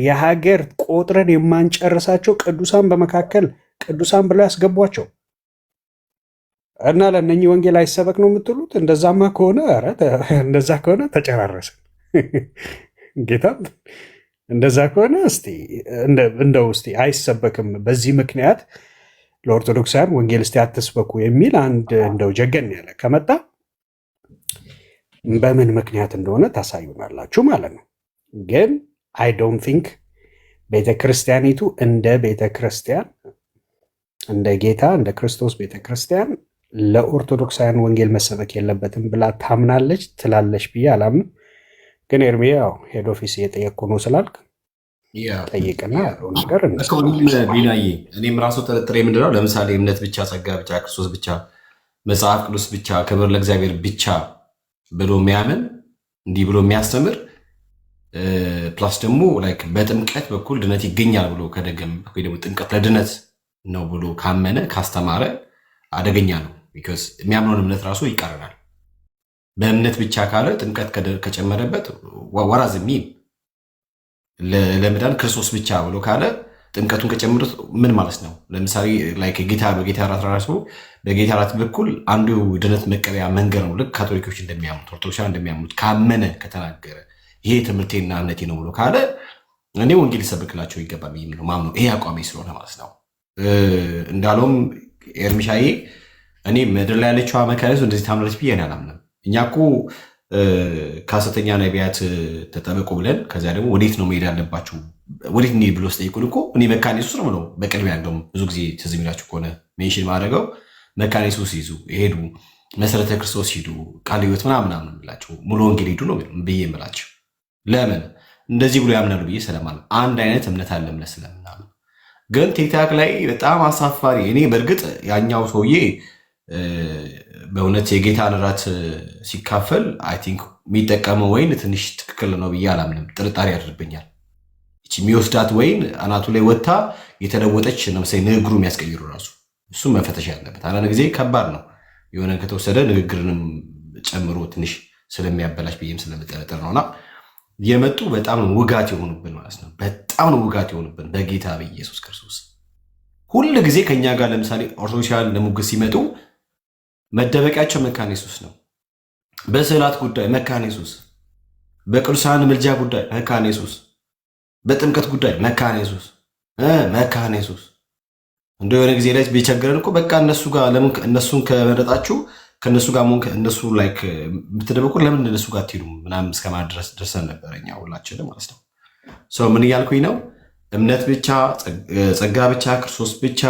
የሀገር ቆጥረን የማንጨርሳቸው ቅዱሳን በመካከል ቅዱሳን ብለው ያስገቧቸው እና ለእነኚህ ወንጌል አይሰበክ ነው የምትሉት? እንደዛማ ከሆነ እንደዛ ከሆነ ተጨራረስን። ጌታ እንደዛ ከሆነ እንደው እስቲ አይሰበክም በዚህ ምክንያት ለኦርቶዶክሳውያን ወንጌል እስቲ አትስበኩ የሚል አንድ እንደው ጀገን ያለ ከመጣ በምን ምክንያት እንደሆነ ታሳዩናላችሁ ማለት ነው። ግን አይ ዶንት ቲንክ ቤተክርስቲያኒቱ እንደ ቤተክርስቲያን እንደ ጌታ እንደ ክርስቶስ ቤተክርስቲያን ለኦርቶዶክሳውያን ወንጌል መሰበክ የለበትም ብላ ታምናለች ትላለች ብዬ አላምንም። ግን ኤርሚያው ሄድ ኦፊስ እየጠየቅኩ ነው ስላልክ ጠይቅና ነገር ቢናዬ እኔም ራሱ ጥርጥሬ ምንድነው ለምሳሌ እምነት ብቻ፣ ጸጋ ብቻ፣ ክርስቶስ ብቻ፣ መጽሐፍ ቅዱስ ብቻ፣ ክብር ለእግዚአብሔር ብቻ ብሎ የሚያምን እንዲህ ብሎ የሚያስተምር ፕላስ ደግሞ በጥምቀት በኩል ድነት ይገኛል ብሎ ከደገም ወይ ደግሞ ጥምቀት ለድነት ነው ብሎ ካመነ ካስተማረ አደገኛ ነው። ቢኮዝ የሚያምነውን እምነት ራሱ ይቃረናል። በእምነት ብቻ ካለ ጥምቀት ከጨመረበት ወራዝ ሚን ለመዳን ክርስቶስ ብቻ ብሎ ካለ ጥምቀቱን ከጨመሩት ምን ማለት ነው? ለምሳሌ በጌታ እራት ራሱ በጌታ እራት በኩል አንዱ ድነት መቀበያ መንገድ ነው። ልክ ካቶሊኮች እንደሚያምኑት ኦርቶዶክሳውያን እንደሚያምኑት ካመነ ከተናገረ ይሄ ትምህርቴና እምነቴ ነው ብሎ ካለ እኔ ወንጌል ሊሰብክላቸው ይገባል ነው ማምነው። ይሄ አቋሜ ስለሆነ ማለት ነው። እንዳለውም ኤርሚሻዬ እኔ ምድር ላይ ያለችው መካሪቱ እንደዚህ ታምናለች ብዬ አላምንም። እኛ እኮ ከሐሰተኛ ነቢያት ተጠበቁ ብለን ከዚያ ደግሞ ወዴት ነው መሄድ ያለባችሁ ወዴት እንሂድ ብሎ ስጠይቁን እኮ እኔ መካነ ኢየሱስ ነው ብለው በቅድሚያ እንደውም ብዙ ጊዜ ትዝ የሚላችሁ ከሆነ ሜንሽን ማድረገው መካነ ኢየሱስ ይዙ ሄዱ፣ መሰረተ ክርስቶስ ሂዱ፣ ቃለ ሕይወት ምናምን የምላቸው ሙሉ ወንጌል ሂዱ ነው ብዬ የምላቸው። ለምን እንደዚህ ብሎ ያምናሉ ብዬ ስለማለት አንድ አይነት እምነት አለ ብለን ስለምናምን። ግን ቲክታክ ላይ በጣም አሳፋሪ እኔ በእርግጥ ያኛው ሰውዬ በእውነት የጌታን እራት ሲካፈል አይ ቲንክ የሚጠቀመው ወይን ትንሽ ትክክል ነው ብዬ አላምንም። ጥርጣሬ ያደርብኛል። የሚወስዳት ወይን አናቱ ላይ ወጥታ የተለወጠች ለምሳሌ ንግግሩ የሚያስቀይሩ ራሱ እሱም መፈተሽ ያለበት። አንዳንድ ጊዜ ከባድ ነው የሆነ ከተወሰደ ንግግርንም ጨምሮ ትንሽ ስለሚያበላሽ ብዬም ስለምጠረጥር ነውና የመጡ በጣም ውጋት የሆኑብን ማለት ነው። በጣም ነው ውጋት የሆኑብን በጌታ በኢየሱስ ክርስቶስ። ሁል ጊዜ ከኛ ጋር ለምሳሌ ኦርቶዶክሳውያን ለሙግት ሲመጡ መደበቂያቸው መካነ ኢየሱስ ነው። በስዕላት ጉዳይ መካነ ኢየሱስ፣ በቅዱሳን ምልጃ ጉዳይ መካነ ኢየሱስ፣ በጥምቀት ጉዳይ መካነ ኢየሱስ መካነ ኢየሱስ። እንደ የሆነ ጊዜ ላይ ቢቸግረን እኮ በቃ እነሱ ጋር ለምን እነሱን ከመረጣችሁ ከእነሱ ጋር ሞን እነሱ ላይክ የምትደበቁ ለምን እነሱ ጋር አትሄዱም ምናምን እስከማለት ድረስ ደርሰን ነበር እኛ ሁላችንም ማለት ነው። ሰው ምን እያልኩኝ ነው? እምነት ብቻ፣ ጸጋ ብቻ፣ ክርስቶስ ብቻ፣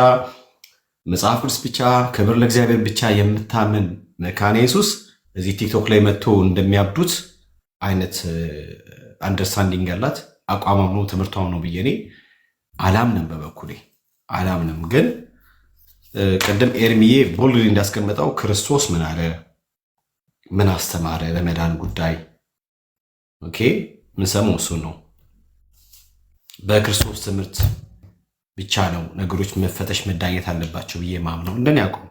መጽሐፍ ቅዱስ ብቻ፣ ክብር ለእግዚአብሔር ብቻ የምታምን መካነ ኢየሱስ እዚህ ቲክቶክ ላይ መጥቶ እንደሚያብዱት አይነት አንደርስታንዲንግ ያላት አቋማም ነው ትምህርቷም ነው ብዬ እኔ አላምንም፣ በበኩሌ አላምንም። ግን ቅድም ኤርሚዬ ቦልድ እንዳስቀመጠው ክርስቶስ ምን አለ፣ ምን አስተማረ በመዳን ጉዳይ ኦኬ፣ ምን ሰማው እሱ ነው። በክርስቶስ ትምህርት ብቻ ነው ነገሮች መፈተሽ መዳኘት አለባቸው ብዬ ማምነው እንደኔ አቋም